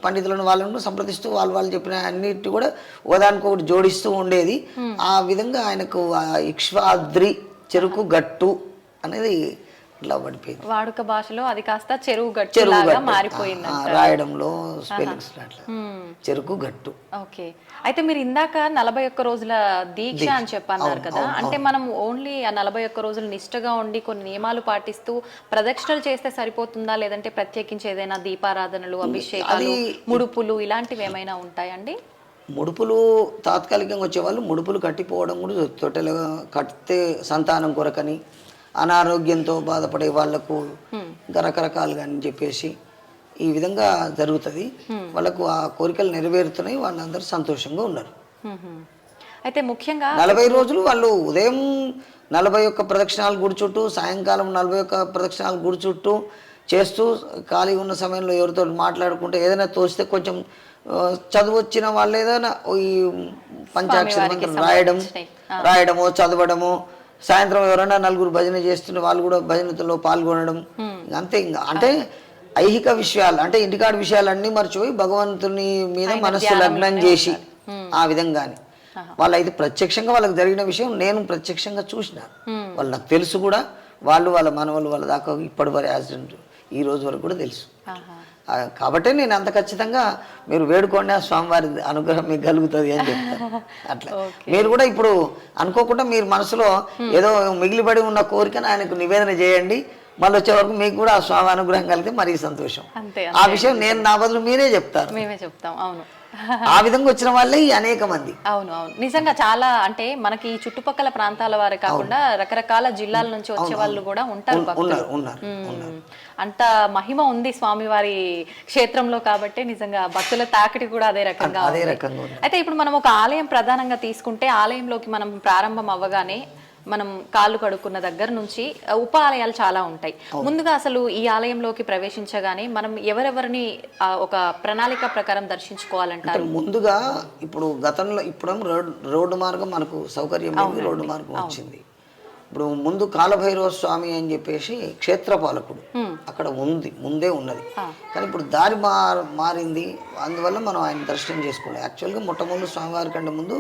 [SPEAKER 4] పండితులను వాళ్ళను సంప్రదిస్తూ వాళ్ళు చెప్పిన అన్నిటి కూడా ఒకదానికొకటి జోడిస్తూ ఉండేది. ఆ విధంగా ఆయనకు ఇక్ష్వాద్రి చెరుకు గట్టు అనేది ఇట్లా పడిపోయింది.
[SPEAKER 2] వాడుక భాషలో అది కాస్త చెరువు గట్టు మారిపోయింది
[SPEAKER 4] రాయడంలో స్పెల్లింగ్స్ అట్లా చెరుకు గట్టు.
[SPEAKER 2] ఓకే. అయితే మీరు ఇందాక 41 రోజుల దీక్ష అని చెప్పన్నారు కదా, అంటే మనం ఓన్లీ ఆ 41 రోజులు నిష్ఠగా ఉండి కొన్ని నియమాలు పాటిస్తూ ప్రదక్షిణలు చేస్తే సరిపోతుందా, లేదంటే ప్రత్యేకించి ఏదైనా దీపారాధనలు, అభిషేకాలు, ముడుపులు ఇలాంటివి ఏమైనా ఉంటాయండి?
[SPEAKER 4] ముడుపులు తాత్కాలికంగా వచ్చేవాళ్ళు ముడుపులు కట్టిపోవడం కూడా తొట్టెలు కట్టితే సంతానం కొరకని, అనారోగ్యంతో బాధపడే వాళ్లకు ఇంకా రకరకాలుగా అని చెప్పేసి ఈ విధంగా జరుగుతుంది. వాళ్ళకు ఆ కోరికలు నెరవేరుతున్నాయి, వాళ్ళందరూ సంతోషంగా ఉన్నారు.
[SPEAKER 2] అయితే ముఖ్యంగా
[SPEAKER 4] 40 రోజులు వాళ్ళు ఉదయం 41 ప్రదక్షిణాలు గుడి చుట్టూ, సాయంకాలం 41 ప్రదక్షిణాలు గుడి చుట్టూ చేస్తూ ఖాళీ ఉన్న సమయంలో ఎవరితో మాట్లాడుకుంటే ఏదైనా తోస్తే కొంచెం చదువు వచ్చిన వాళ్ళు ఏదైనా ఈ పంచాక్షరి మంత్రం రాయడమో చదవడమో, సాయంత్రం ఎవరైనా 4 భజన చేస్తున్న వాళ్ళు కూడా భజనలో పాల్గొనడం, అంతే. ఇంకా అంటే ఐహిక విషయాలు అంటే ఇంటికాడి విషయాలన్నీ మర్చిపోయి భగవంతుని మీద మనస్సు లగ్నం చేసి ఆ విధంగానే వాళ్ళైతే ప్రత్యక్షంగా వాళ్ళకి జరిగిన విషయం నేను ప్రత్యక్షంగా చూసిన, వాళ్ళు నాకు తెలుసు కూడా, వాళ్ళు వాళ్ళ మనవాళ్ళు వాళ్ళ దాకా ఇప్పటి వరకు యాక్సిడెంట్ ఈ రోజు వరకు కూడా తెలుసు. కాబట్టి నేను అంత ఖచ్చితంగా మీరు వేడుకోండి, ఆ స్వామివారి అనుగ్రహం మీకు కలుగుతుంది అని చెప్తాను. అట్లా మీరు కూడా ఇప్పుడు అనుకోకుండా మీరు మనసులో ఏదో మిగిలిపడి ఉన్న కోరికను ఆయనకు నివేదన చేయండి, మళ్ళీ వచ్చే వరకు మీకు కూడా ఆ స్వామి అనుగ్రహం కలిగితే మరీ సంతోషం. ఆ విషయం నేను నా బదులు మీరే చెప్తారు.
[SPEAKER 2] మేమే చెప్తాం. అవును.
[SPEAKER 4] ఆ విధంగా వచ్చిన వాళ్ళే ఈ అనేక మంది.
[SPEAKER 2] అవును అవును, నిజంగా చాలా అంటే మనకి ఈ చుట్టుపక్కల ప్రాంతాల వారే కాకుండా రకరకాల జిల్లాల నుంచి వచ్చే వాళ్ళు కూడా ఉంటారు భక్తులు.
[SPEAKER 4] ఉన్నారు.
[SPEAKER 2] అంత మహిమ ఉంది స్వామివారి క్షేత్రంలో కాబట్టి నిజంగా భక్తుల తాకిడి కూడా అదే రకంగా ఉంది. అయితే ఇప్పుడు మనం ఒక ఆలయం ప్రధానంగా తీసుకుంటే ఆలయంలోకి మనం ప్రారంభం అవ్వగానే మనం కాళ్ళు కడుక్కున్న దగ్గర నుంచి ఉప ఆలయాలు చాలా ఉంటాయి. ముందుగా అసలు ఈ ఆలయంలోకి ప్రవేశించగానే మనం ఎవరెవరిని ఒక ప్రణాళిక ప్రకారం దర్శించుకోవాలంటారు?
[SPEAKER 4] ముందుగా ఇప్పుడు గతంలో ఇప్పుడు రోడ్డు మార్గం మనకు సౌకర్యం రోడ్డు మార్గం వచ్చింది. ఇప్పుడు ముందు కాలభైరవ స్వామి అని చెప్పేసి క్షేత్రపాలకుడు అక్కడ ముందే ఉన్నది. కానీ ఇప్పుడు దారి మారింది, అందువల్ల మనం ఆయన దర్శనం చేసుకోవాలి. యాక్చువల్గా మొట్టమొదటి స్వామివారి కంటే ముందు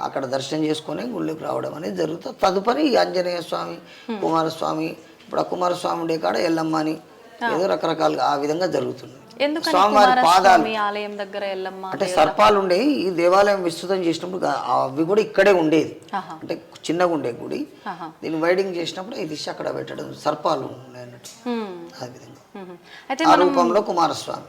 [SPEAKER 4] అక్కడ దర్శనం చేసుకుని గుళ్ళకి రావడం అనేది జరుగుతుంది. తదుపరి ఆంజనేయ స్వామి, కుమారస్వామి, ఇప్పుడు ఆ కుమారస్వామి ఉండే కాడ ఎల్లమ్మ అని ఏదో రకరకాలుగా ఆ విధంగా జరుగుతుంది. స్వామివారి పాదాలు
[SPEAKER 2] ఆలయం దగ్గర ఎల్లమ్మ
[SPEAKER 4] అంటే సర్పాలు ఉండే ఈ దేవాలయం విస్తృతం చేసినప్పుడు అవి కూడా ఇక్కడే ఉండేది. అంటే చిన్నగా ఉండే గుడి, దీన్ని వైడింగ్ చేసినప్పుడు ఇది అక్కడ పెట్టడం సర్పాలు ఉన్నాయన్నట్టు. ఆ విధంగా ఆ రూపంలో కుమారస్వామి.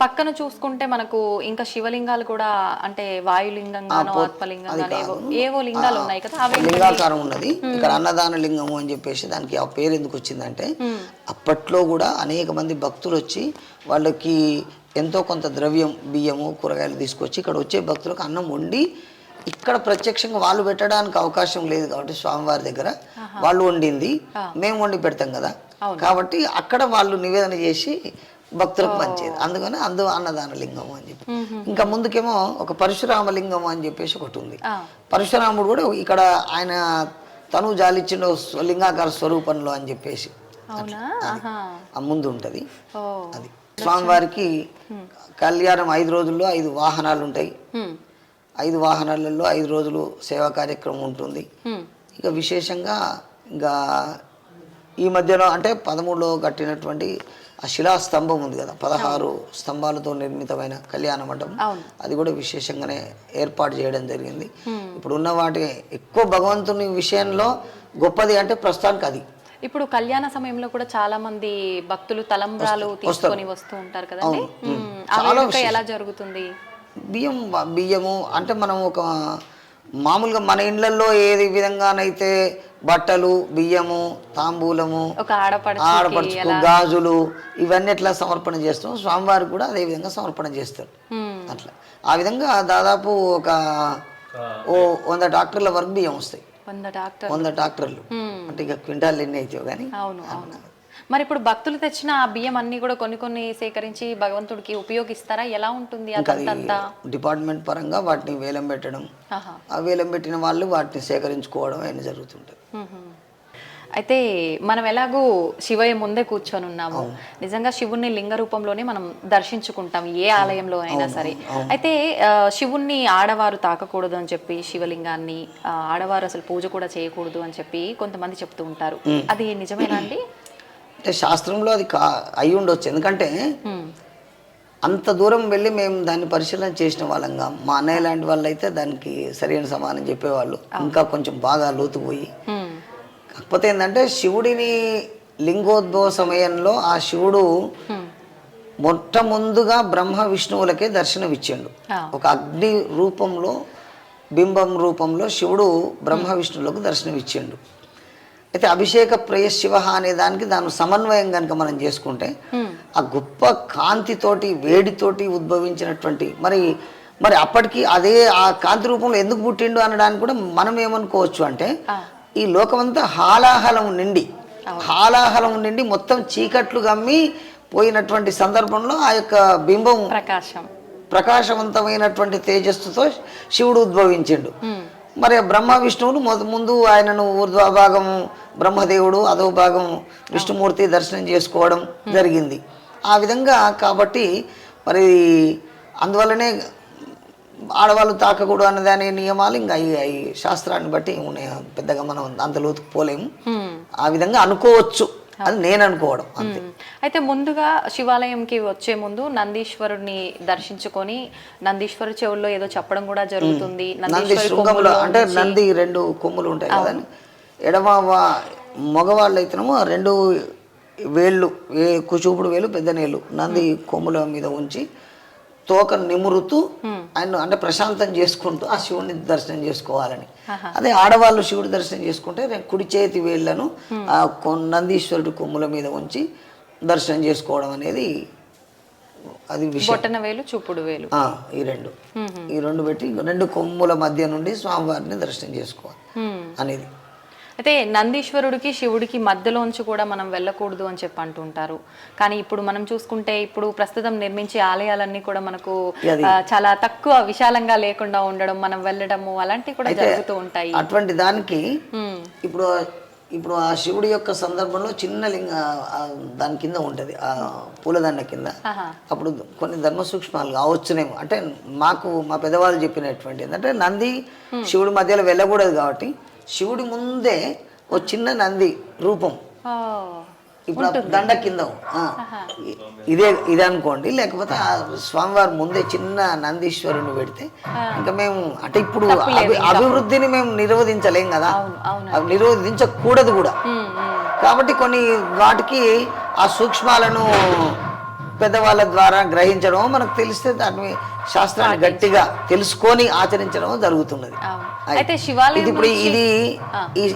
[SPEAKER 2] పక్కన చూసుకుంటే మనకు ఇంకా శివలింగాలు కూడా అంటే వాయులింగంగానో ఆత్మలింగంగానో ఏవో లింగాలు ఉన్నాయి కదా,
[SPEAKER 4] లింగాకారం ఉన్నది. ఇక్కడ అన్నదాన లింగము అని చెప్పేసి దానికి ఆ పేరు ఎందుకు వచ్చిందంటే అప్పట్లో కూడా అనేక మంది భక్తులు వచ్చి వాళ్ళకి ఎంతో కొంత ద్రవ్యం, బియ్యము, కూరగాయలు తీసుకొచ్చి ఇక్కడ వచ్చే భక్తులకు అన్నం వండి ఇక్కడ ప్రత్యక్షంగా వాళ్ళు పెట్టడానికి అవకాశం లేదు కాబట్టి స్వామివారి దగ్గర వాళ్ళు వండింది మేము వండి పెడతాం కదా, కాబట్టి అక్కడ వాళ్ళు నివేదన చేసి భక్తులకు పంచేది. అందుకని అన్నదాన లింగం అని చెప్పి. ఇంకా ముందుకేమో ఒక పరశురామ లింగం అని చెప్పేసి ఒకటి ఉంది. పరశురాముడు కూడా ఇక్కడ ఆయన తను జాలిచ్చిన లింగాకార స్వరూపంలో అని చెప్పేసి ఆ ముందు ఉంటది. అది స్వామివారికి కళ్యాణం 5 రోజుల్లో 5 వాహనాలు ఉంటాయి. 5 వాహనాలలో 5 రోజులు సేవా కార్యక్రమం ఉంటుంది. ఇక విశేషంగా ఇంకా ఈ మధ్యలో అంటే 13లో కట్టినటువంటి ఆ శిలాస్తంభం ఉంది కదా, 16 స్తంభాలతో నిర్మితమైన కళ్యాణ మండపం, అది కూడా విశేషంగానే ఏర్పాటు చేయడం జరిగింది. ఇప్పుడు ఉన్న వాటి ఎక్కువ భగవంతుని విషయంలో గొప్పది అంటే ప్రస్తుతానికి అది.
[SPEAKER 2] ఇప్పుడు కళ్యాణ సమయంలో కూడా చాలా మంది భక్తులు తలంబ్రాలు తీసుకొని వస్తూ ఉంటారు కదండి, ఎలా జరుగుతుంది?
[SPEAKER 4] బియ్యము అంటే మనం ఒక మామూలుగా మన ఇండ్లలో ఏది విధంగానైతే బట్టలు, బియ్యము, తాంబూలము, ఆడపడుచు గాజులు ఇవన్నీ ఎట్లా సమర్పణ చేస్తాం, స్వామివారికి కూడా అదే విధంగా సమర్పణ చేస్తారు. అట్లా ఆ విధంగా దాదాపు ఒక 100 ట్రాక్టర్ల వరకు బియ్యం వస్తాయి. 100 ట్రాక్టర్లు అంటే ఇక క్వింటాల్ ఎన్ని అవుతాయో కానీ.
[SPEAKER 2] మరి ఇప్పుడు భక్తులు తెచ్చిన ఆ బియ్యం అన్ని కూడా కొన్ని సేకరించి భగవంతుడికి ఉపయోగిస్తారా? ఎలా ఉంటుంది అదంతా?
[SPEAKER 4] డిపార్ట్మెంట్ పరంగా వాటిని వేలం పెట్టడం, ఆ వేలం పెట్టిన వాళ్ళు వాటిని సేకరించుకోవడం అయినా జరుగుతుంటుంది.
[SPEAKER 2] అయితే మనం ఎలాగో శివయ్య ముందే కూర్చొని ఉన్నాము, నిజంగా శివుణ్ణి లింగ రూపంలోనే మనం దర్శించుకుంటాం ఏ ఆలయంలో అయినా సరే. అయితే శివుణ్ణి ఆడవారు తాకకూడదు అని చెప్పి, శివలింగాన్ని ఆడవారు అసలు పూజ కూడా చేయకూడదు అని చెప్పి కొంతమంది చెప్తూ ఉంటారు, అది నిజమేనా అండి?
[SPEAKER 4] అంటే శాస్త్రంలో అది అయి ఉండొచ్చు, ఎందుకంటే అంత దూరం వెళ్ళి మేము దాన్ని పరిశీలన చేసిన వాళ్ళంగా, మా అన్నయ్య లాంటి వాళ్ళు అయితే దానికి సరైన సమానం చెప్పేవాళ్ళు, ఇంకా కొంచెం బాగా లోతుపోయి. కాకపోతే ఏంటంటే శివుడిని లింగోద్భవ సమయంలో ఆ శివుడు మొట్టమొదటిగా బ్రహ్మ విష్ణువులకే దర్శనం ఇచ్చిండు. ఒక అగ్ని రూపంలో, బింబం రూపంలో శివుడు బ్రహ్మ విష్ణువులకు దర్శనం ఇచ్చిండు. అయితే అభిషేక ప్రియ శివ అనే దానికి దాని సమన్వయం కనుక మనం చేసుకుంటే ఆ గొప్ప కాంతితోటి, వేడితోటి ఉద్భవించినటువంటి మరి అప్పటికి అదే ఆ కాంతి రూపంలో ఎందుకు పుట్టిండు అనడానికి కూడా మనం ఏమనుకోవచ్చు అంటే, ఈ లోకమంతా హాలాహలం నిండి మొత్తం చీకట్లు గమ్మి పోయినటువంటి సందర్భంలో ఆ యొక్క బింబం ప్రకాశవంతమైనటువంటి తేజస్సుతో శివుడు ఉద్భవించిండు. మరి బ్రహ్మ విష్ణువులు ముందు ఆయనను ఊర్ధ్వభాగం బ్రహ్మదేవుడు, అదో భాగం విష్ణుమూర్తి దర్శనం చేసుకోవడం జరిగింది. ఆ విధంగా కాబట్టి మరి అందువల్లనే ఆడవాళ్ళు తాకకూడదు అన్నదాని నియమాలు ఇంకా అవి శాస్త్రాన్ని బట్టి ఉన్నాయి, పెద్దగా మనం అంత లోతుకు పోలేము. ఆ విధంగా అనుకోవచ్చు, అది నేను అనుకోవడం అంతే.
[SPEAKER 2] అయితే ముందుగా శివాలయంకి వచ్చే ముందు నందీశ్వరుడిని దర్శించుకొని, నందీశ్వరు చెవుల్లో ఏదో చెప్పడం కూడా జరుగుతుంది.
[SPEAKER 4] నంది శృంగంలో అంటే నంది 2 కొమ్ములు ఉంటాయి కదండి, ఎడమ మగవాళ్ళు అయితేనేమో 2 వేళ్ళు, చూపుడు వేలు, పెద్ద నేలు నంది కొమ్ముల మీద ఉంచి తోకను నిమురుతూ ఆయన అంటే ప్రశాంతం చేసుకుంటూ ఆ శివుడిని దర్శనం చేసుకోవాలని. అదే ఆడవాళ్ళు శివుడి దర్శనం చేసుకుంటే కుడి చేతి వేళ్లను ఆ నందీశ్వరుడి కొమ్ముల మీద ఉంచి దర్శనం చేసుకోవడం అనేది అది విషయం.
[SPEAKER 2] బొట్టన వేలు చూపుడు వేలు
[SPEAKER 4] ఈ రెండు పెట్టి 2 కొమ్ముల మధ్య నుండి స్వామివారిని దర్శనం చేసుకోవాలి అనేది.
[SPEAKER 2] అయితే నందీశ్వరుడికి శివుడికి మధ్యలోంచి కూడా మనం వెళ్ళకూడదు అని చెప్పి అంటుంటారు. కానీ ఇప్పుడు మనం చూసుకుంటే ఇప్పుడు ప్రస్తుతం నిర్మించే ఆలయాలన్నీ కూడా మనకు చాలా తక్కువ విశాలంగా లేకుండా ఉండడం, మనం వెళ్ళడము అలాంటివి కూడా జరుగుతూ ఉంటాయి.
[SPEAKER 4] అటువంటి దానికి ఇప్పుడు ఆ శివుడి యొక్క సందర్భంలో చిన్న లింగ దాని కింద ఉంటది, ఆ పూలదండ కింద. అప్పుడు కొన్ని ధర్మ సూక్ష్మాలు కావచ్చునేమో, అంటే మా పెద్దవాళ్ళు చెప్పినటువంటి ఏంటంటే నంది శివుడి మధ్యలో వెళ్ళకూడదు కాబట్టి శివుడి ముందే ఓ చిన్న నంది రూపం ఇప్పుడు దండ కింద ఇదే అనుకోండి. లేకపోతే ఆ స్వామివారి ముందే చిన్న నందీశ్వరుని పెడితే ఇంకా మేము అంటే ఇప్పుడు అభివృద్ధిని మేము నిరోధించలేం కదా, అవి నిరోధించకూడదు కూడా. కాబట్టి కొన్ని వాటికి ఆ సూక్ష్మాలను పెద్దవాళ్ళ ద్వారా గ్రహించడం మనకు తెలిస్తే దాన్ని శాస్త్రాన్ని గట్టిగా తెలుసుకొని ఆచరించడం జరుగుతున్నది.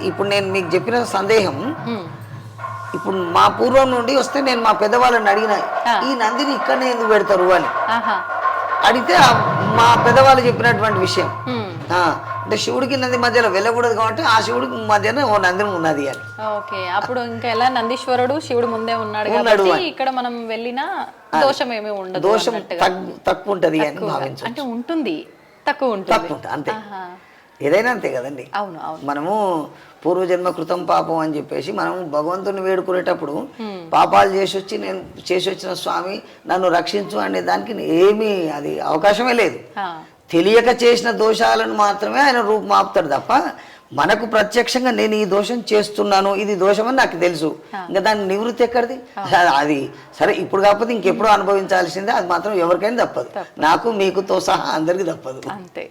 [SPEAKER 4] ఇప్పుడు నేను మీకు చెప్పిన సందేహం ఇప్పుడు మా పూర్వం నుండి వస్తే నేను మా పెద్దవాళ్ళని అడిగిన ఈ నందిని ఇక్కడనే ఎందుకు పెడతారు అని అడిగితే మా పెద్దవాళ్ళు చెప్పినటువంటి విషయం అంటే శివుడికి నంది మధ్యలో వెళ్ళకూడదు కాబట్టి ఆ శివుడికి మధ్యన ఓ నందిని ఉన్నది అని.
[SPEAKER 2] ఓకే, అప్పుడు ఇంకా ఎలా నందీశ్వరుడు శివుడు ముందే ఉన్నాడు ఇక్కడ మనం వెళ్ళినా దోషం ఏమీ ఉండదు,
[SPEAKER 4] దోషం తక్కువ ఉంటది అని భావించు.
[SPEAKER 2] అంటే ఉంటుంది, తక్కువ ఉంటుంది
[SPEAKER 4] అంతే. ఏదైనా అంతే కదండి.
[SPEAKER 2] అవును అవును.
[SPEAKER 4] మనము పూర్వజన్మ కృతం పాపం అని చెప్పేసి మనం భగవంతుని వేడుకునేటప్పుడు పాపాలు నేను చేసి వచ్చిన స్వామి నన్ను రక్షించు అనే దానికి ఏమీ అది అవకాశమే లేదు. తెలియక చేసిన దోషాలను మాత్రమే ఆయన రూపుమాపుతాడు తప్ప మనకు ప్రత్యక్షంగా నేను ఈ దోషం చేస్తున్నాను, ఇది దోషం అని నాకు తెలుసు, ఇంకా దాని నివృత్తి ఎక్కడిది? అది సరే ఇప్పుడు కాకపోతే ఇంకెప్పుడు అనుభవించాల్సిందే, అది మాత్రం ఎవరికైనా తప్పదు, నాకు మీకుతో సహా అందరికి తప్పదు.
[SPEAKER 2] అంతే.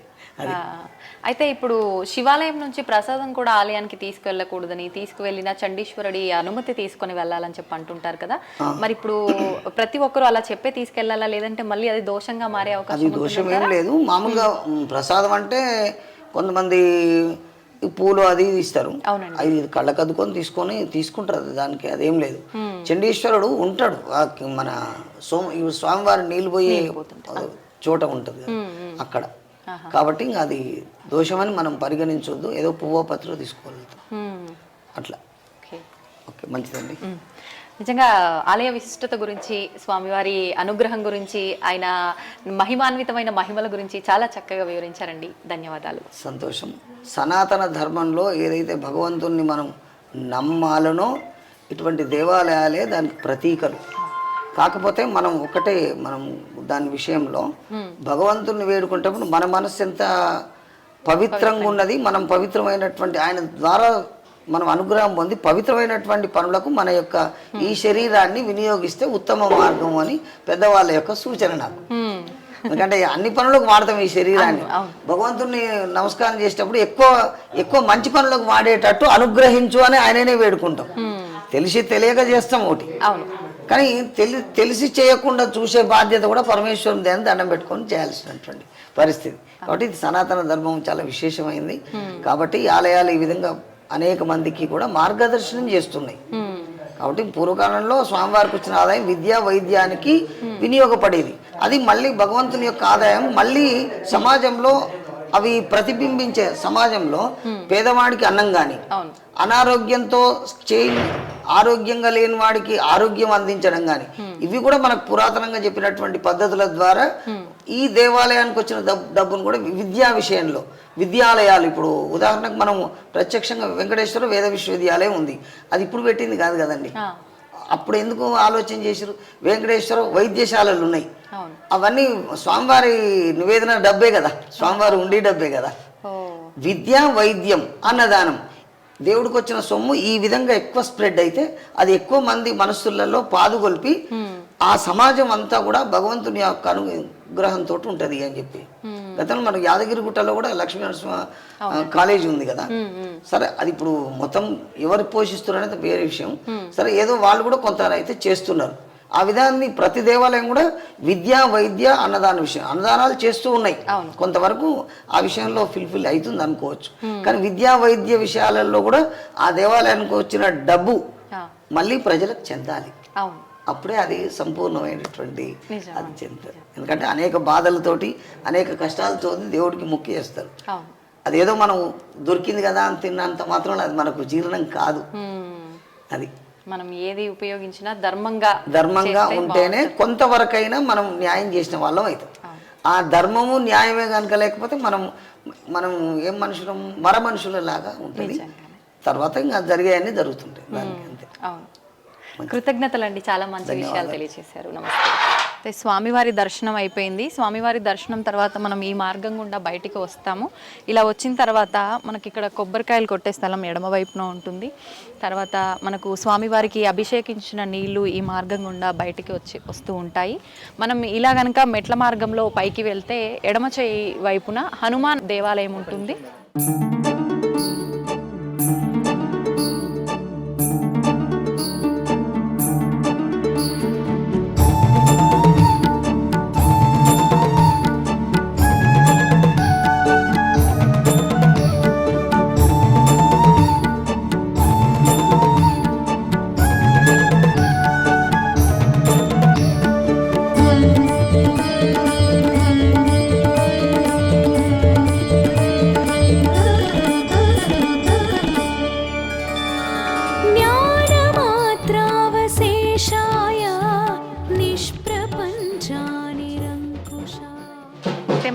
[SPEAKER 2] అయితే ఇప్పుడు శివాలయం నుంచి ప్రసాదం కూడా ఆలయానికి తీసుకువెళ్ళకూడదని, తీసుకువెళ్ళిన చండీశ్వరుడి అనుమతి తీసుకొని వెళ్ళాలని చెప్పి అంటుంటారు కదా, మరి ఇప్పుడు ప్రతి ఒక్కరు అలా చెప్పే తీసుకెళ్లాలా, లేదంటే మళ్ళీ అది దోషంగా మారే అవకాశం?
[SPEAKER 4] దోషం ఏం లేదు. మామూలుగా ప్రసాదం అంటే కొంతమంది పూలు అది ఇస్తారు, అది కళ్ళకు అద్దుకొని తీసుకుంటారు, దానికి అదేం లేదు. చండీశ్వరుడు ఉంటాడు మన స్వామివారి నీళ్ళు పోయే చోట ఉంటుంది అక్కడ, కాబట్టి ఇంకా అది దోషమని మనం పరిగణించొద్దు, ఏదో పువ్వో పత్రో తీసుకోగలుగుతాం అట్లా. ఓకే, మంచిదండి.
[SPEAKER 2] నిజంగా ఆలయ విశిష్టత గురించి, స్వామివారి అనుగ్రహం గురించి, ఆయన మహిమాన్వితమైన మహిమల గురించి చాలా చక్కగా వివరించారండి. ధన్యవాదాలు.
[SPEAKER 4] సంతోషం. సనాతన ధర్మంలో ఏదైతే భగవంతుణ్ణి మనం నమ్మాలనో ఇటువంటి దేవాలయాలే దానికి ప్రతీకలు. కాకపోతే మనం దాని విషయంలో భగవంతుని వేడుకుంటప్పుడు మన మనసు ఎంత పవిత్రంగా ఉన్నది, మనం పవిత్రమైనటువంటి ఆయన ద్వారా మనం అనుగ్రహం పొంది పవిత్రమైనటువంటి పనులకు మన యొక్క ఈ శరీరాన్ని వినియోగిస్తే ఉత్తమ మార్గం అని పెద్దవాళ్ళ యొక్క సూచన నాకు. ఎందుకంటే అన్ని పనులకు వాడతాం ఈ శరీరాన్ని. భగవంతుని నమస్కారం చేసేటప్పుడు ఎక్కువ మంచి పనులకు వాడేటట్టు అనుగ్రహించు అని ఆయననే వేడుకుంటాం. తెలిసి తెలియక చేస్తాం ఒకటి, కానీ తెలిసి చేయకుండా చూసే బాధ్యత కూడా పరమేశ్వరుని దేని దండం పెట్టుకొని చేయాల్సినటువంటి పరిస్థితి. కాబట్టి ఇది సనాతన ధర్మం చాలా విశేషమైంది. కాబట్టి ఈ ఆలయాలు ఈ విధంగా అనేక మందికి కూడా మార్గదర్శనం చేస్తున్నాయి. కాబట్టి పూర్వకాలంలో స్వామివారికి వచ్చిన ఆదాయం విద్యా వైద్యానికి వినియోగపడేది, అది మళ్ళీ భగవంతుని యొక్క ఆదాయం మళ్ళీ సమాజంలో అవి ప్రతిబింబించే, సమాజంలో పేదవాడికి అన్నం కానీ, అనారోగ్యంతో ఆరోగ్యంగా లేని వాడికి ఆరోగ్యం అందించడం కానీ, ఇవి కూడా మనకు పురాతనంగా చెప్పినటువంటి పద్ధతుల ద్వారా ఈ దేవాలయానికి వచ్చిన డబ్బును కూడా విద్యా విషయంలో విద్యాలయాలు, ఇప్పుడు ఉదాహరణకు మనం ప్రత్యక్షంగా వెంకటేశ్వర వేద విశ్వవిద్యాలయం ఉంది, అది ఇప్పుడు పెట్టింది కాదు కదండి. అప్పుడు ఎందుకు ఆలోచన చేశారు? వెంకటేశ్వర వైద్యశాలలు ఉన్నాయి, అవన్నీ స్వామివారి నివేదన డబ్బే కదా, స్వామివారి ఉండి డబ్బే కదా. విద్య, వైద్యం, అన్నదానం, దేవుడికి వచ్చిన సొమ్ము ఈ విధంగా ఎక్కువ స్ప్రెడ్ అయితే అది ఎక్కువ మంది మనస్సులలో పాదుగొల్పి ఆ సమాజం అంతా కూడా భగవంతుని యొక్క అనుగ్రహంతో ఉంటుంది అని చెప్పి. గతంలో మనకు యాదగిరిగుట్టలో కూడా లక్ష్మీనరసింహ కాలేజీ ఉంది కదా. సరే, అది ఇప్పుడు మొత్తం ఎవరు పోషిస్తున్నారు అనేది వేరే విషయం. సరే, ఏదో వాళ్ళు కూడా కొంత అయితే చేస్తున్నారు. ఆ విధాన్ని ప్రతి దేవాలయం కూడా విద్య వైద్య అన్నదాన విషయం అన్నదానాలు చేస్తూ ఉన్నాయి. కొంతవరకు ఆ విషయంలో ఫిల్ఫిల్ అవుతుంది అనుకోవచ్చు. కానీ విద్యా వైద్య విషయాలలో కూడా ఆ దేవాలయానికి వచ్చిన డబ్బు మళ్ళీ ప్రజలకు చెందాలి. అప్పుడే అది సంపూర్ణమైనటువంటి అది చెందుతుంది. ఎందుకంటే అనేక బాధలతోటి అనేక కష్టాలతో దేవుడికి మొక్కి చేస్తారు. అదేదో మనం దొరికింది కదా అని తిన్నంత మాత్రం అది మనకు జీర్ణం కాదు. అది
[SPEAKER 2] మనం ఏది ఉపయోగించినా ధర్మంగా
[SPEAKER 4] ఉంటేనే కొంతవరకైనా మనం న్యాయం చేసిన వాళ్ళం అవుతాం. ఆ ధర్మము న్యాయమే కనుక లేకపోతే మనం ఏం మనుషులం మర మనుషుల లాగా ఉంటుంది. తర్వాత ఇంకా జరిగాయన్నీ జరుగుతుంటాయి దానికి అంతే.
[SPEAKER 2] కృతజ్ఞతలండి, చాలా మంచి విషయాలు తెలియజేశారు. నమస్తే. స్వామివారి దర్శనం అయిపోయింది. స్వామివారి దర్శనం తర్వాత మనం ఈ మార్గం గుండా బయటికి వస్తాము. ఇలా వచ్చిన తర్వాత మనకి ఇక్కడ కొబ్బరికాయలు కొట్టే స్థలం ఎడమ వైపున ఉంటుంది. తర్వాత మనకు స్వామివారికి అభిషేకించిన నీళ్లు ఈ మార్గం గుండా బయటికి వస్తూ ఉంటాయి. మనం ఇలా కనుక మెట్ల మార్గంలో పైకి వెళ్తే ఎడమ చేయి వైపున హనుమాన్ దేవాలయం ఉంటుంది.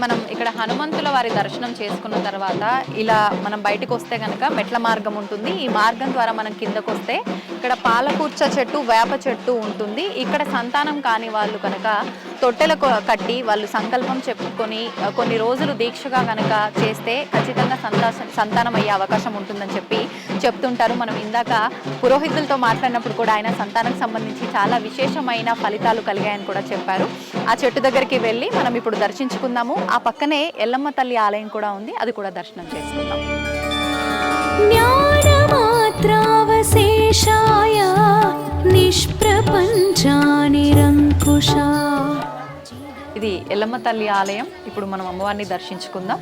[SPEAKER 2] మనం ఇక్కడ హనుమంతుల వారి దర్శనం చేసుకున్న తర్వాత ఇలా మనం బయటకు వస్తే కనుక మెట్ల మార్గం ఉంటుంది. ఈ మార్గం ద్వారా మనం కిందకు వస్తే ఇక్కడ పాలకూర్చ చెట్టు, వేప చెట్టు ఉంటుంది. ఇక్కడ సంతానం కాని వాళ్ళు కనుక తొట్టెలకు కట్టి వాళ్ళు సంకల్పం చెప్పుకొని కొన్ని రోజులు దీక్షగా కనుక చేస్తే ఖచ్చితంగా సంతానం అయ్యే అవకాశం ఉంటుందని చెప్తుంటారు. మనం ఇందాక పురోహితులతో మాట్లాడినప్పుడు కూడా ఆయన సంతానం సంబంధించి చాలా విశేషమైన ఫలితాలు కలిగాయని కూడా చెప్పారు. ఆ చెట్టు దగ్గరికి వెళ్ళి మనం ఇప్పుడు దర్శించుకుందాము. ఆ పక్కనే ఎల్లమ్మ తల్లి ఆలయం కూడా ఉంది, అది కూడా దర్శనం చేసుకుందాం. జ్ఞానమాత్రావశేషాయ నిష్ప్రపంచా నిరంకుశా. ఇది ఎల్లమ్మ తల్లి ఆలయం. ఇప్పుడు మనం అమ్మవారిని దర్శించుకుందాం.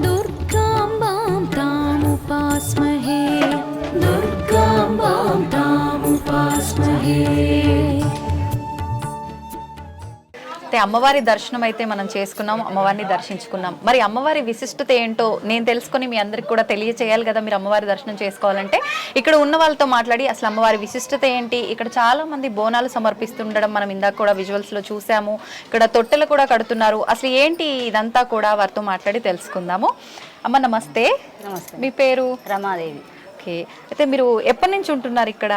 [SPEAKER 2] దుర్గాంబాం తాముపాస్మహే, దుర్గాంబాం తాముపాస్మహే. అమ్మవారి దర్శనం అయితే మనం చేసుకున్నాం, అమ్మవారిని దర్శించుకున్నాం. మరి అమ్మవారి విశిష్టత ఏంటో నేను తెలుసుకొని మీ అందరికి కూడా తెలియచేయాలి కదా. మీరు అమ్మవారి దర్శనం చేసుకోవాలంటే ఇక్కడ ఉన్న వాళ్ళతో మాట్లాడి అసలు అమ్మవారి విశిష్టత ఏంటి, ఇక్కడ చాలా మంది బోనాలు సమర్పిస్తుండడం మనం ఇందాక కూడా విజువల్స్ లో చూసాము. ఇక్కడ తొట్టెలు కూడా కడుతున్నారు. అసలు ఏంటి ఇదంతా కూడా వారితో మాట్లాడి తెలుసుకుందాము. అమ్మ నమస్తే.
[SPEAKER 5] నమస్తే.
[SPEAKER 2] మీ పేరు?
[SPEAKER 5] రమాదేవి.
[SPEAKER 2] ఓకే, అయితే మీరు ఎప్పటి నుంచి ఉంటున్నారు ఇక్కడ?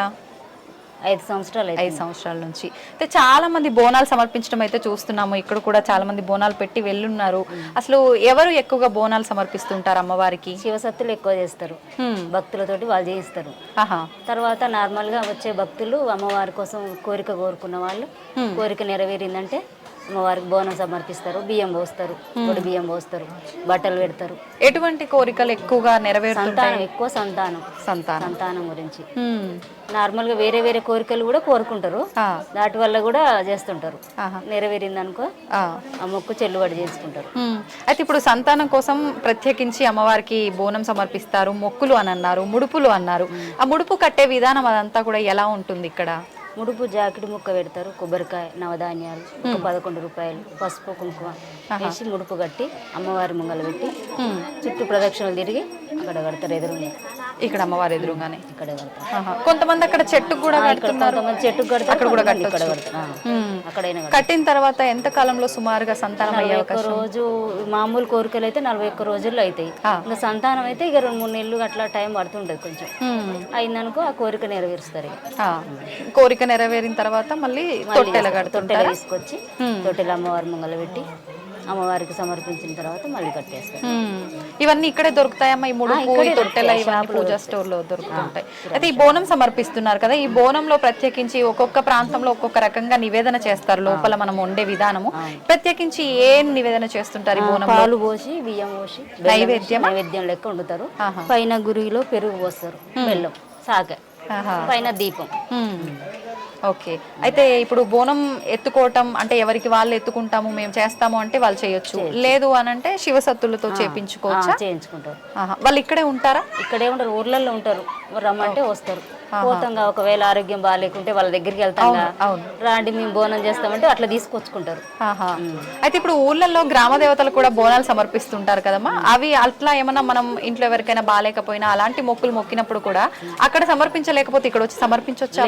[SPEAKER 5] 5 సంవత్సరాలు.
[SPEAKER 2] 5 సంవత్సరాల నుంచి. అయితే చాలా మంది బోనాలు సమర్పించడం అయితే చూస్తున్నాము. ఇక్కడ కూడా చాలా మంది బోనాలు పెట్టి వెళ్ళున్నారు. అసలు ఎవరు ఎక్కువగా బోనాలు సమర్పిస్తుంటారు అమ్మవారికి?
[SPEAKER 5] శివసత్తులు ఎక్కువ చేస్తారు, భక్తులతోటి వాళ్ళు చేయిస్తారు. తర్వాత నార్మల్ గా వచ్చే భక్తులు అమ్మవారి కోసం కోరిక కోరుకున్న వాళ్ళు కోరిక నెరవేరిందంటే అమ్మవారికి బోనం సమర్పిస్తారు, బియ్యం పోస్తారు, పొడి బియ్యం పోస్తారు, బట్టలు పెడతారు.
[SPEAKER 2] ఎటువంటి కోరికలు ఎక్కువగా నెరవేరుతుంటాయి?
[SPEAKER 5] ఎక్కువ సంతానం గురించి. నార్మల్ గా వేరే వేరే కోరికలు కూడా కోరుకుంటారు, దాటి వల్ల కూడా చేస్తుంటారు. నెరవేరింది అనుకో ఆ మొక్కు చెల్లుబాటు చేసుకుంటారు.
[SPEAKER 2] అయితే ఇప్పుడు సంతానం కోసం ప్రత్యేకించి అమ్మవారికి బోనం సమర్పిస్తారు, మొక్కులు అని అన్నారు, ముడుపులు అన్నారు. ఆ ముడుపు కట్టే విధానం అదంతా కూడా ఎలా ఉంటుంది ఇక్కడ?
[SPEAKER 5] ముడుపు జాకెట్ ముక్క పెడతారు, కొబ్బరికాయ, నవధాన్యాలు, 11 రూపాయలు, పసుపు కుంకుమ వేసి ముడుపు కట్టి అమ్మవారి ముంగల పెట్టి చుట్టూ ప్రదక్షిణలు తిరిగి అక్కడ కడతారు. ఎదురుగా
[SPEAKER 2] ఇక్కడ అమ్మవారి ఎదురుగానే
[SPEAKER 5] ఇక్కడ కడతారు.
[SPEAKER 2] కొంతమంది అక్కడ చెట్టుకు కూడా కడుతున్నారు,
[SPEAKER 5] చెట్టుకు కడతారు,
[SPEAKER 2] అక్కడ కూడా
[SPEAKER 5] అక్కడైనా
[SPEAKER 2] కట్టిన తర్వాత ఎంత కాలంలో సుమారుగా సంతానం అయ్యే అవకాశం?
[SPEAKER 5] రోజు మామూలు కోరికలు అయితే 41 రోజుల్లో అవుతాయి. ఇంకా సంతానం అయితే ఇక 2-3 నెలలు అట్లా టైం పడుతుంటది. కొంచెం అయిందనుకో ఆ కోరిక నెరవేరుస్తారు.
[SPEAKER 2] కోరిక నెరవేరిన తర్వాత మళ్ళీ తొట్టెల
[SPEAKER 5] తీసుకొచ్చి తొట్టెల అమ్మవారి ముంగల పెట్టి అమ్మవారికి సమర్పించిన తర్వాత మళ్ళీ కట్టేస్తారు.
[SPEAKER 2] ఇవన్నీ ఇక్కడే దొరుకుతాయమ్మా? ఈ ముడుపు, తొట్టెల ఇవన్నీ పూజా స్టోర్ లో దొరుకుతుంటాయి. అయితే ఈ బోనం సమర్పిస్తున్నారు కదా, ఈ బోనంలో ప్రత్యేకించి ఒక్కొక్క ప్రాంతంలో ఒక్కొక్క రకంగా నివేదన చేస్తారు. లోపల మనం వండే విధానము ప్రత్యేకించి ఏం నివేదన చేస్తుంటారు? ఈ బోనం
[SPEAKER 5] పాలు పోసి బియ్యం పోసి నైవేద్యం లెక్క వండుతారు. పైన గురిలో పెరుగు పోస్తారు, బెల్లం, సాగ, పైన దీపం.
[SPEAKER 2] ఓకే, అయితే ఇప్పుడు బోనం ఎత్తుకోవటం అంటే ఎవరికి వాళ్ళు ఎత్తుకుంటాము మేము చేస్తాము అంటే వాళ్ళు చేయొచ్చు, లేదు అని అంటే శివసత్తులతో చేపించుకోవచ్చా?
[SPEAKER 5] చేయించుకుంటారు.
[SPEAKER 2] వాళ్ళు ఇక్కడే ఉంటారా?
[SPEAKER 5] ఇక్కడే ఉంటారు, ఊర్లలో ఉంటారు, రమ్మంటే వస్తారు. పోతాంగా ఒకవేళ ఆరోగ్యం బాగాలేకుంటే వాళ్ళ దగ్గరికి వెళ్తాం, రాండి మేము బోనం చేస్తామంటే అట్లా తీసుకొచ్చుకుంటారు.
[SPEAKER 2] అయితే ఇప్పుడు ఊర్లలో గ్రామ దేవతలు కూడా బోనాలు సమర్పిస్తుంటారు కదమ్మా, అవి అట్లా ఏమన్నా మనం ఇంట్లో ఎవరికైనా బాగాలేకపోయినా అలాంటి మొక్కులు మొక్కినప్పుడు కూడా అక్కడ సమర్పించలేకపోతే ఇక్కడ వచ్చి సమర్పించొచ్చా?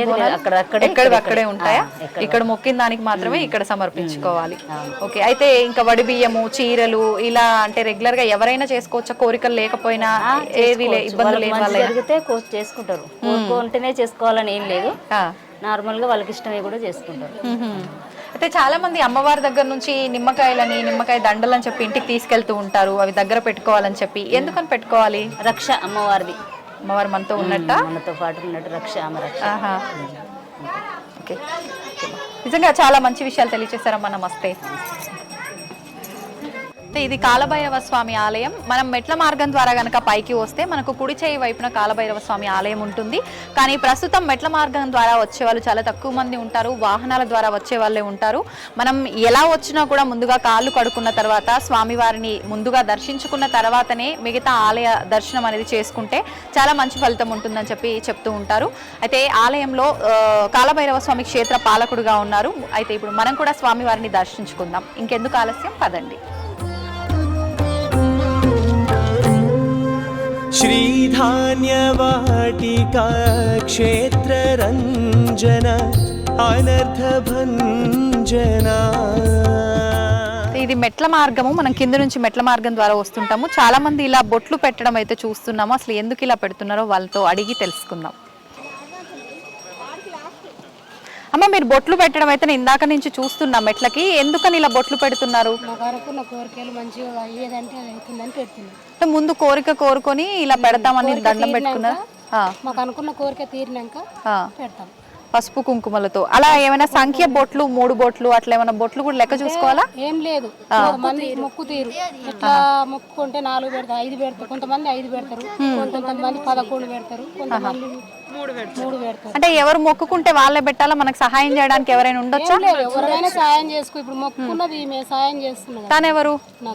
[SPEAKER 2] అక్కడే ఉంటాయా? ఇక్కడ మొక్కిన దానికి మాత్రమే ఇక్కడ సమర్పించుకోవాలి. ఓకే, అయితే ఇంకా వడి బియ్యము, చీరలు ఇలా అంటే రెగ్యులర్ గా ఎవరైనా చేసుకోవచ్చా? కోరికలు లేకపోయినా ఏవి ఇబ్బందులు లేని వాళ్ళు
[SPEAKER 5] జరిగితే చేసుకుంటారు, కోరుకుంటేనే చేసుకోవాలని ఏం లేదు, నార్మల్ గా వాళ్ళకి ఇష్టమే కూడా చేసుకుంటారు.
[SPEAKER 2] అయితే చాలా మంది అమ్మవారి దగ్గర నుంచి నిమ్మకాయ దండలని చెప్పి ఇంటికి తీసుకెళ్తూ ఉంటారు, అవి దగ్గర పెట్టుకోవాలని చెప్పి. ఎందుకని పెట్టుకోవాలి?
[SPEAKER 5] రక్ష అమ్మవారిది,
[SPEAKER 2] అమ్మవారు మనతో ఉన్నట్ట,
[SPEAKER 5] మనతో పాటు ఉన్నట్టు రక్ష, అమ్మ రక్ష.
[SPEAKER 2] ఓకే, నిజంగా చాలా మంచి విషయాలు తెలియజేశారమ్మా, నమస్తే. ఇది కాలభైరవ స్వామి ఆలయం. మనం మెట్ల మార్గం ద్వారా గనక పైకి వస్తే మనకు కుడి చేయి వైపున కాలభైరవ స్వామి ఆలయం ఉంటుంది. కానీ ప్రస్తుతం మెట్ల మార్గం ద్వారా వచ్చే వాళ్ళు చాలా తక్కువ మంది ఉంటారు, వాహనాల ద్వారా వచ్చే వాళ్ళే ఉంటారు. మనం ఎలా వచ్చినా కూడా ముందుగా కాళ్ళు కడుక్కున్న తర్వాత స్వామివారిని ముందుగా దర్శించుకున్న తర్వాతనే మిగతా ఆలయ దర్శనం అనేది చేసుకుంటే చాలా మంచి ఫలితం ఉంటుందని చెప్పి చెప్తూ ఉంటారు. అయితే ఆలయంలో కాలభైరవ స్వామి క్షేత్ర పాలకుడుగా ఉన్నారు. అయితే ఇప్పుడు మనం కూడా స్వామివారిని దర్శించుకుందాం. ఇంకెందుకు ఆలస్యం, పదండి.
[SPEAKER 1] श्रीधान्यवाटिका क्षेत्ररञ्जन अनर्थभञ्जना.
[SPEAKER 2] ఇది మెట్ల మార్గము, మనం కింద నుంచి మెట్ల మార్గం ద్వారా వస్తుంటాము. చాలా మంది ఇలా బొట్లు పెట్టడం అయితే చూస్తున్నాము. అసలు ఎందుకు ఇలా పెడుతున్నారో వాళ్ళతో అడిగి తెలుసుకుందాం. అమ్మ, మీరు బొట్లు పెట్టడం అయితే నేను ఇందాక నుంచి చూస్తున్నా మెట్లకి, ఎందుకని ఇలా బొట్లు పెడుతున్నారు? ముందు కోరిక కోరుకొని ఇలా పెడతామని దండం పెట్టుకున్నారు.
[SPEAKER 6] మాకు అనుకున్న కోరిక తీరినాక పెడతాం
[SPEAKER 2] పసుపు కుంకుమలతో. అలా ఏమైనా సంఖ్య బొట్లు, 3 బొట్లు అట్లా ఏమైనా బొట్లు కూడా లెక్క చూసుకోవాలా?
[SPEAKER 6] ఏం లేదు, మంది మొక్కు తీరు ఇట్లా మొక్కుకుంటే 4 పెడతారు, 5 పెడతారు, కొంతమంది 5 పెడతారు, కొంతమంది 11 పెడతారు, కొంతమంది 3 పెడతారు.
[SPEAKER 2] అంటే ఎవరు మొక్కుకుంటే వాళ్ళే పెట్టాలా? మనకు సహాయం చేయడానికి ఎవరైనా ఉండొచ్చా?
[SPEAKER 6] ఎవరైనా సాయం చేసుకో. ఇప్పుడు మొక్కుకున్నది మేము సాయం చేస్తున్నాం.
[SPEAKER 2] తానెవరు?
[SPEAKER 6] నా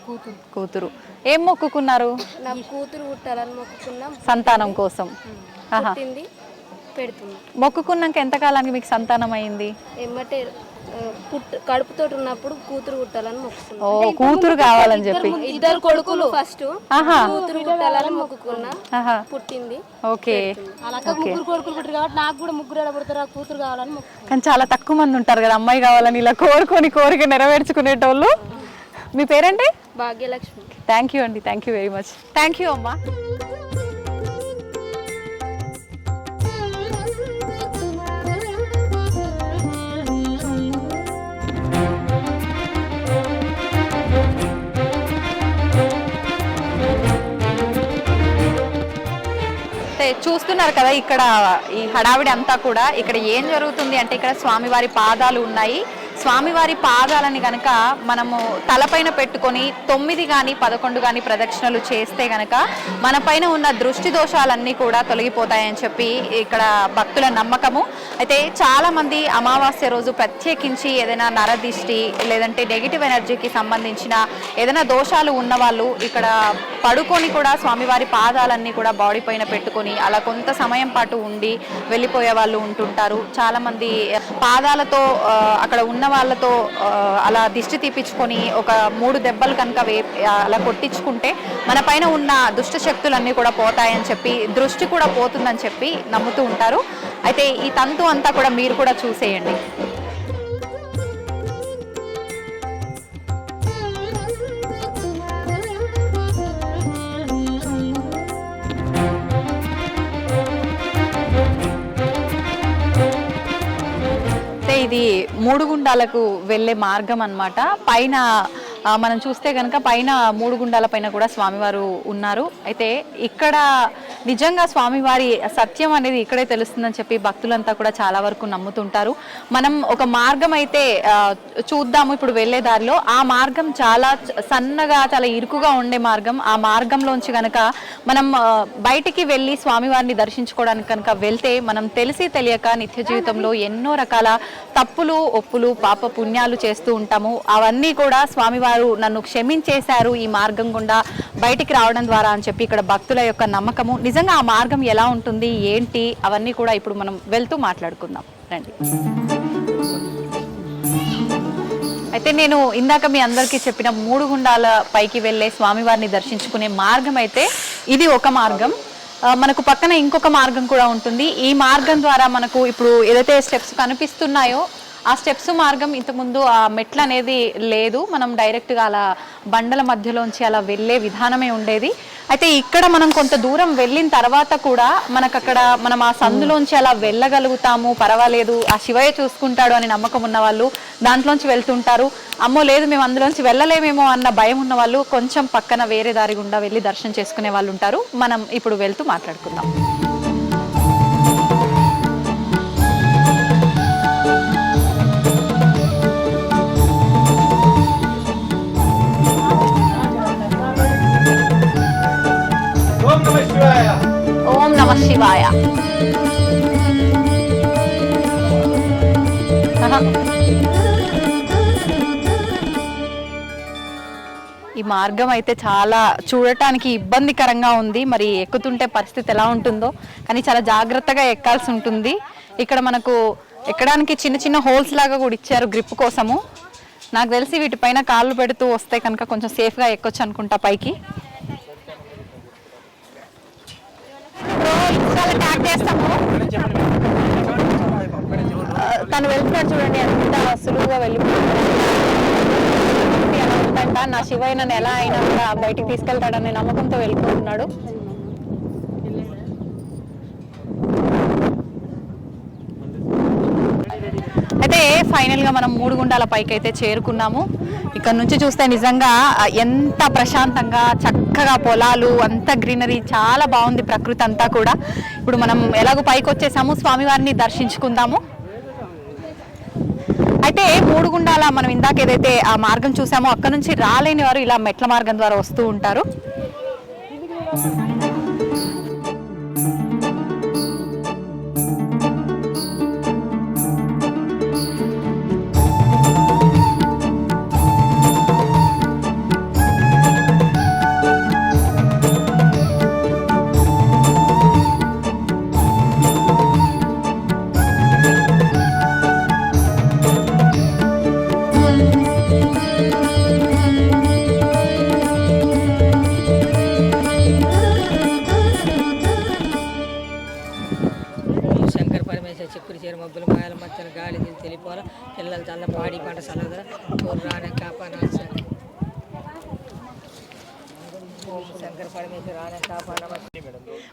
[SPEAKER 2] కూతురు. ఏం మొక్కుకున్నారు?
[SPEAKER 6] నా కూతురు పుట్టాలని మొక్కుకున్నాం,
[SPEAKER 2] సంతానం కోసం.
[SPEAKER 6] పెడుతుంది.
[SPEAKER 2] మొక్కుకున్నాక ఎంత కాలానికి మీకు సంతానం అయింది?
[SPEAKER 6] ఏమంటే కడుపుతో ఉన్నప్పుడు కూతురు పుట్టాలని మొక్కుకున్నాం.
[SPEAKER 2] ఓ, కూతురు కావాలని చెప్పి
[SPEAKER 6] 2 కొడుకులు ఫస్ట్ కూతురు పుట్టాలని మొక్కుకున్నా, పుట్టింది.
[SPEAKER 2] ఓకే,
[SPEAKER 6] అలా 3 కొడుకులు పుట్టారు కాబట్టి నాకు కూడా 3 పుడతారు, కూతురు కావాలని మొక్కుకున్నాం.
[SPEAKER 2] కానీ చాలా తక్కువ మంది ఉంటారు కదా అమ్మాయి కావాలని ఇలా కోరిక నెరవేర్చుకునేటోళ్ళు. మీ పేరేంటి?
[SPEAKER 6] భాగ్యలక్ష్మి.
[SPEAKER 2] థ్యాంక్ యూ అండి, thank you very much. Thank you అమ్మా. చూస్తున్నారు కదా ఇక్కడ ఈ హడావిడి అంతా కూడా. ఇక్కడ ఏం జరుగుతుంది అంటే ఇక్కడ స్వామివారి పాదాలు ఉన్నాయి. స్వామివారి పాదాలని గనక మనము తలపైన పెట్టుకొని 9 కానీ 11 కానీ ప్రదక్షిణలు చేస్తే గనక మన పైన ఉన్న దృష్టి దోషాలన్నీ కూడా తొలగిపోతాయని చెప్పి ఇక్కడ భక్తుల నమ్మకము. అయితే చాలా మంది అమావాస్య రోజు ప్రత్యేకించి ఏదైనా నరదిష్టి లేదంటే నెగిటివ్ ఎనర్జీకి సంబంధించిన ఏదైనా దోషాలు ఉన్న వాళ్ళు ఇక్కడ పడుకొని కూడా స్వామివారి పాదాలన్నీ కూడా బాడీ పైన పెట్టుకొని అలా కొంత సమయం పాటు ఉండి వెళ్ళిపోయే వాళ్ళు ఉంటుంటారు. చాలా మంది పాదాలతో అక్కడ ఉన్న వాళ్ళతో అలా దిష్టి తీపించుకొని ఒక 3 దెబ్బలు కనుక అలా కొట్టించుకుంటే మన పైన ఉన్న దుష్ట శక్తులన్నీ కూడా పోతాయని చెప్పి, దృష్టి కూడా పోతుందని చెప్పి నమ్ముతూ ఉంటారు. అయితే ఈ తంతు అంతా కూడా మీరు కూడా చూసేయండి. ఇది 3 గుండాలకు వెళ్ళే మార్గం అన్నమాట. పైన మనం చూస్తే కనుక పైన 3 గుండాల పైన కూడా స్వామివారు ఉన్నారు. అయితే ఇక్కడ నిజంగా స్వామివారి సత్యం అనేది ఇక్కడే తెలుస్తుందని చెప్పి భక్తులంతా కూడా చాలా వరకు నమ్ముతుంటారు. మనం ఒక మార్గం అయితే చూద్దాము ఇప్పుడు వెళ్ళే దారిలో. ఆ మార్గం చాలా సన్నగా చాలా ఇరుకుగా ఉండే మార్గం. ఆ మార్గంలోంచి కనుక మనం బయటికి వెళ్ళి స్వామివారిని దర్శించుకోవడానికి కనుక వెళ్తే మనం తెలిసి తెలియక నిత్య జీవితంలో ఎన్నో రకాల తప్పులు ఒప్పులు పాప పుణ్యాలు చేస్తూ ఉంటాము. అవన్నీ కూడా స్వామివారు నన్ను క్షమించేశారు ఈ మార్గం గుండా బయటికి రావడం ద్వారా అని చెప్పి ఇక్కడ భక్తుల యొక్క నమ్మకము. నిజంగా ఆ మార్గం ఎలా ఉంటుంది ఏంటి అవన్నీ కూడా ఇప్పుడు మనం వెళ్తూ మాట్లాడుకుందాం రండి. అయితే నేను ఇందాక మీ అందరికీ చెప్పిన 3 గుండాల పైకి వెళ్ళే స్వామివారిని దర్శించుకునే మార్గం అయితే ఇది ఒక మార్గం. మనకు పక్కన ఇంకొక మార్గం కూడా ఉంటుంది. ఈ మార్గం ద్వారా మనకు ఇప్పుడు ఏదైతే స్టెప్స్ కనిపిస్తున్నాయో ఆ స్టెప్స్ మార్గం ఇంతకుముందు ఆ మెట్లు అనేది లేదు. మనం డైరెక్ట్గా అలా బండల మధ్యలోంచి అలా వెళ్ళే విధానమే ఉండేది. అయితే ఇక్కడ మనం కొంత దూరం వెళ్ళిన తర్వాత కూడా మనకు అక్కడ మనం ఆ సందులోంచి అలా వెళ్ళగలుగుతాము, పర్వాలేదు ఆ శివయ్య చూసుకుంటాడు అని నమ్మకం ఉన్న వాళ్ళు దాంట్లోంచి వెళ్తుంటారు. అమ్మో లేదు మేము అందులోంచి వెళ్ళలేమేమో అన్న భయం ఉన్న వాళ్ళు కొంచెం పక్కన వేరే దారి గుండా వెళ్ళి దర్శనం చేసుకునే వాళ్ళు ఉంటారు. మనం ఇప్పుడు వెళ్తూ మాట్లాడుకుందాం. ఓం నమ శివాయ. ఈ మార్గం అయితే చాలా చూడటానికి ఇబ్బందికరంగా ఉంది. మరి ఎక్కుతుంటే పరిస్థితి ఎలా ఉంటుందో కానీ చాలా జాగ్రత్తగా ఎక్కాల్సి ఉంటుంది. ఇక్కడ మనకు ఎక్కడానికి చిన్న చిన్న హోల్స్ లాగా కూడా ఇచ్చారు గ్రిప్ కోసము. నాకు తెలిసి వీటిపైన కాళ్ళు పెడుతూ వస్తే కనుక కొంచెం సేఫ్గా ఎక్కొచ్చు అనుకుంటా పైకి. ట్యాగ్ చేస్తాము. తను వెళ్తున్నాడు చూడండి ఎంత సులువుగా వెళ్ళిపోతుందంట. నా శివయ్య నన్ను ఎలా అయినా కూడా బయటికి తీసుకెళ్తాడనే నమ్మకంతో వెళ్ళిపోతున్నాడు. అయితే ఫైనల్ గా మనం 3 గుండాల పైకి అయితే చేరుకున్నాము. ఇక్కడ నుంచి చూస్తే నిజంగా ఎంత ప్రశాంతంగా చక్కగా పొలాలు అంత గ్రీనరీ చాలా బాగుంది ప్రకృతి అంతా కూడా. ఇప్పుడు మనం ఎలాగో పైకి వచ్చేసాము, స్వామివారిని దర్శించుకుందాము. అయితే 3 గుండాల మనం ఇందాక ఏదైతే ఆ మార్గం చూసామో అక్కడ నుంచి రాలేని వారు ఇలా మెట్ల మార్గం ద్వారా వస్తూ ఉంటారు.
[SPEAKER 7] చెక్కుడు చీర మబ్బులు మాయల మచ్చన గాలి తెలిపోల పిల్లలు చల్ల పాడి పంట చల్లదర రానే కాపాన శంకర పరమేశ్వర రానే కాపాన.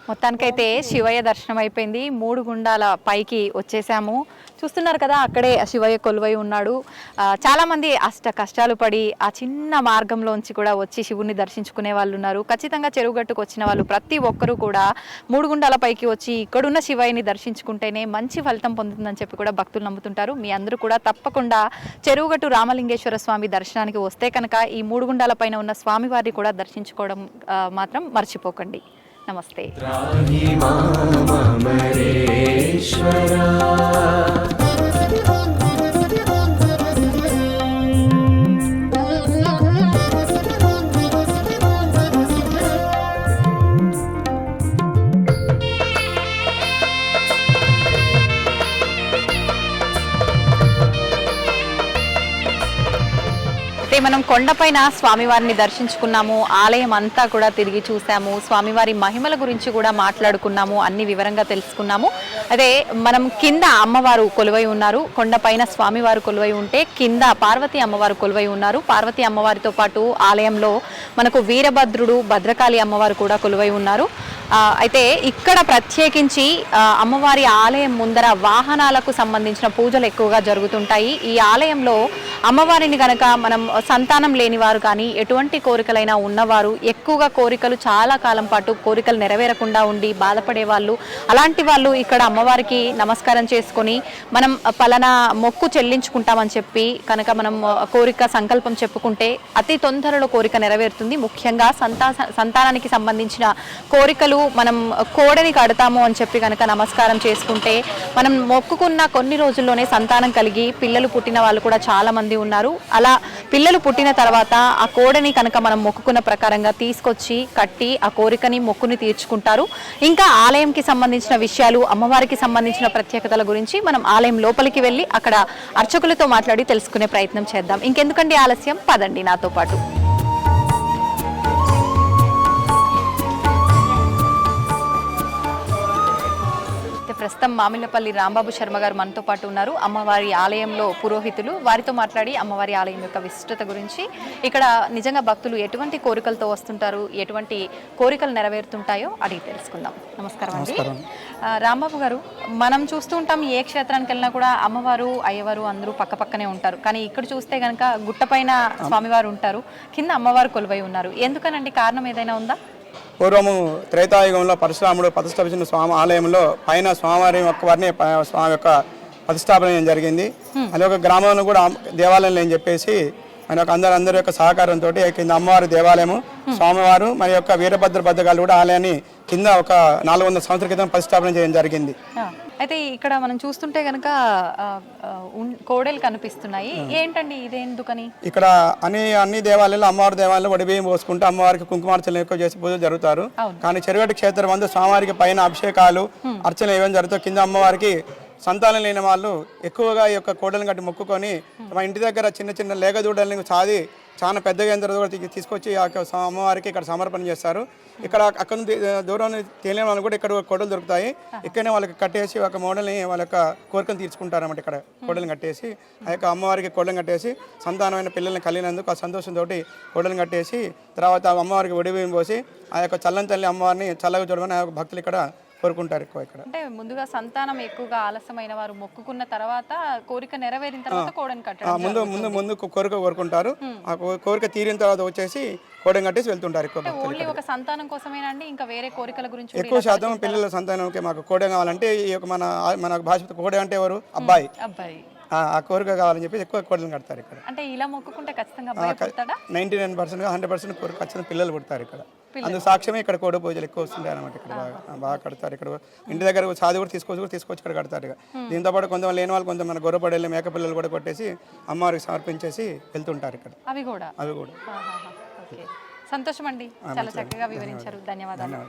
[SPEAKER 2] మొత్తానికైతే శివయ్య దర్శనం అయిపోయింది. 3 గుండాల పైకి వచ్చేసాము. చూస్తున్నారు కదా అక్కడే శివయ్య కొలువై ఉన్నాడు. చాలా మంది అష్ట కష్టాలు పడి ఆ చిన్న మార్గంలోంచి కూడా వచ్చి శివుని దర్శించుకునే వాళ్ళు ఉన్నారు. ఖచ్చితంగా చెరువుగట్టుకు వచ్చిన వాళ్ళు ప్రతి ఒక్కరూ కూడా 3 గుండాల పైకి వచ్చి ఇక్కడున్న శివయ్యని దర్శించుకుంటేనే మంచి ఫలితం పొందుతుందని చెప్పి కూడా భక్తులు నమ్ముతుంటారు. మీ అందరూ కూడా తప్పకుండా చెరువుగట్టు రామలింగేశ్వర స్వామి దర్శనానికి వస్తే కనుక ఈ 3 గుండాల పైన ఉన్న స్వామివారిని కూడా దర్శించుకోవడం మాత్రం మర్చిపోకండి. నమస్తే.
[SPEAKER 1] त्राहि मामरेश्वरा
[SPEAKER 2] మనం కొండపైన స్వామివారిని దర్శించుకున్నాము. ఆలయం అంతా కూడా తిరిగి చూసాము. స్వామివారి మహిమల గురించి కూడా మాట్లాడుకున్నాము. అన్ని వివరంగా తెలుసుకున్నాము. అదే మనం కింద అమ్మవారు కొలువై ఉన్నారు. కొండపైన స్వామివారు కొలువై ఉంటే కింద పార్వతీ అమ్మవారు కొలువై ఉన్నారు. పార్వతీ అమ్మవారితో పాటు ఆలయంలో మనకు వీరభద్రుడు, భద్రకాళి అమ్మవారు కూడా కొలువై ఉన్నారు. అయితే ఇక్కడ ప్రత్యేకించి అమ్మవారి ఆలయం ముందర వాహనాలకు సంబంధించిన పూజలు ఎక్కువగా జరుగుతుంటాయి. ఈ ఆలయంలో అమ్మవారిని గనక మనం సంతానం లేని వారు కానీ ఎటువంటి కోరికలైనా ఉన్నవారు ఎక్కువగా కోరికలు చాలా కాలం పాటు కోరికలు నెరవేరకుండా ఉండి బాధపడే వాళ్ళు, అలాంటి వాళ్ళు ఇక్కడ అమ్మవారికి నమస్కారం చేసుకొని మనం పలానా మొక్కు చెల్లించుకుంటామని చెప్పి కనుక మనం కోరిక సంకల్పం చెప్పుకుంటే అతి తొందరలో కోరిక నెరవేరుతుంది. ముఖ్యంగా సంతానానికి సంబంధించిన కోరికలు మనం కోడని కడతాము అని చెప్పి కనుక నమస్కారం చేసుకుంటే మనం మొక్కుకున్న కొన్ని రోజుల్లోనే సంతానం కలిగి పిల్లలు పుట్టిన వాళ్ళు కూడా చాలా మంది ఉన్నారు. అలా పిల్లలు పుట్టిన తర్వాత ఆ కోడని కనుక మనం మొక్కుకున్న ప్రకారంగా తీసుకొచ్చి కట్టి ఆ కోరికని మొక్కుని తీర్చుకుంటారు. ఇంకా ఆలయంకి సంబంధించిన విషయాలు, అమ్మవారికి సంబంధించిన ప్రత్యేకతల గురించి మనం ఆలయం లోపలికి వెళ్ళి అక్కడ అర్చకులతో మాట్లాడి తెలుసుకునే ప్రయత్నం చేద్దాం. ఇంకెందుకండి ఆలస్యం, పదండి నాతో పాటు. ప్రస్తుతం మామిళ్ళపల్లి రాంబాబు శర్మ గారు మనతో పాటు ఉన్నారు. అమ్మవారి ఆలయంలో పురోహితులు. వారితో మాట్లాడి అమ్మవారి ఆలయం యొక్క విశిష్టత గురించి, ఇక్కడ నిజంగా భక్తులు ఎటువంటి కోరికలతో వస్తుంటారు, ఎటువంటి కోరికలు నెరవేరుతుంటాయో అడిగి తెలుసుకుందాం. నమస్కారం అండి. రాంబాబు గారు, మనం చూస్తూ ఉంటాం ఏ క్షేత్రానికి వెళ్ళినా కూడా అమ్మవారు అయ్యవారు అందరూ పక్క పక్కనే ఉంటారు. కానీ ఇక్కడ చూస్తే కనుక గుట్టపైన స్వామివారు ఉంటారు, కింద అమ్మవారు కొలువై ఉన్నారు. ఎందుకనండి, కారణం ఏదైనా ఉందా?
[SPEAKER 8] పూర్వము త్రేతాయుగంలో పరశురాముడు ప్రతిష్ఠాపించిన స్వామి ఆలయంలో పైన స్వామివారి యొక్క వారిని స్వామి యొక్క ప్రతిష్టాపన జరిగింది. అది ఒక గ్రామంలో కూడా దేవాలయం అని చెప్పేసి మన యొక్క అందరి యొక్క సహకారంతో కింద అమ్మవారి దేవాలయము, స్వామివారు మరి యొక్క వీరభద్ర భద్రకాలు కూడా ఆలయాన్ని కింద ఒక 400 సంవత్సరాల క్రితం ప్రతిష్టాపన చేయడం జరిగింది.
[SPEAKER 2] అయితే ఇక్కడ మనం చూస్తుంటే కనుక కోడలు కనిపిస్తున్నాయి. ఏంటండి ఇదేందుకని?
[SPEAKER 8] ఇక్కడ అన్ని దేవాలయాల్లో అమ్మవారి దేవాలయంలో వడిబియ్యం పోసుకుంటూ అమ్మవారికి కుంకుమార్చనలు ఎక్కువ చేసి పూజలు జరుగుతారు. కానీ చెరుగట్టు క్షేత్రం అందు స్వామివారికి పైన అభిషేకాలు అర్చనలు ఏమేమి జరుగుతాయి, కింద అమ్మవారికి సంతానం లేని వాళ్ళు ఎక్కువగా ఈ యొక్క కోడలను కట్టి మొక్కుకొని మా ఇంటి దగ్గర చిన్న చిన్న లేగదూడల్ని సాది చాలా పెద్దగా అయిన తర్వాత తీసుకొచ్చి అమ్మవారికి ఇక్కడ సమర్పణ చేస్తారు. ఇక్కడ అక్కడ దూరం తెలియని వాళ్ళు కూడా ఇక్కడ కోడలు దొరుకుతాయి. ఇక్కడనే వాళ్ళకి కట్టేసి ఒక మోడల్ని వాళ్ళ యొక్క కోరికలు తీర్చుకుంటారు అన్నమాట. ఇక్కడ కోడలను కట్టేసి ఆ యొక్క అమ్మవారికి కోడలను కట్టేసి సంతానమైన పిల్లల్ని కలిగినందుకు ఆ సంతోషంతో కోడలను కట్టేసి తర్వాత అమ్మవారికి ఒడిబియ్యం పోసి ఆ యొక్క చల్లని తల్లి అమ్మవారిని చల్లగా చూడమని ఆ భక్తులు ఇక్కడ కోరుకుంటారు ఎక్కువ. ఇక్కడ
[SPEAKER 2] అంటే ముందుగా సంతానం ఎక్కువగా ఆలస్యమైన వారు మొక్కుకున్న తర్వాత కోరిక నెరవేరిన తర్వాత కోడని కట్టడం
[SPEAKER 8] ముందు కోరిక కోరుకుంటారు. ఆ కోరిక తీరిన తర్వాత వచ్చేసి కోడని కట్టేసి వెళ్తుంటారు ఎక్కువ భక్తులు.
[SPEAKER 2] ఓన్లీ ఒక సంతానం కోసమేనా అండి, ఇంకా వేరే కోరికల గురించి?
[SPEAKER 8] ఎక్కువ శాతం పిల్లల సంతానంకి మాకు కోడే కావాలంటే ఈ యొక్క మన భాష కోడే అంటే ఎవరు, అబ్బాయి. ఆ కోరిక కావాలని చెప్పి ఎక్కువ కోడలను కడతారు ఇక్కడ.
[SPEAKER 2] అంటే ఇలా మొక్కుకుంటే ఖచ్చితంగా అబ్బాయి పుడతాడా?
[SPEAKER 8] 99% 100% కోరిక ఖచ్చితంగా పిల్లలు పుడతారు ఇక్కడ. అందుకు సాక్ష్యమే ఇక్కడ కోడి పూజలు ఎక్కువ వస్తుంటాయి అనమాట. ఇక్కడ బాగా కడతారు. ఇక్కడ ఇంటి దగ్గర సాది కూడా తీసుకొచ్చి ఇక్కడ కడతారు. ఇక దీంతో పాటు కొంతమంది లేని వాళ్ళు కొంతమంది గొర్రెపడేళ్ళు మేక పిల్లలు కూడా కొట్టేసి అమ్మవారికి సమర్పించేసి వెళ్తుంటారు ఇక్కడ.
[SPEAKER 2] అవి కూడా సంతోషం అండి, చాలా చక్కగా వివరించారు. ధన్యవాదాలు.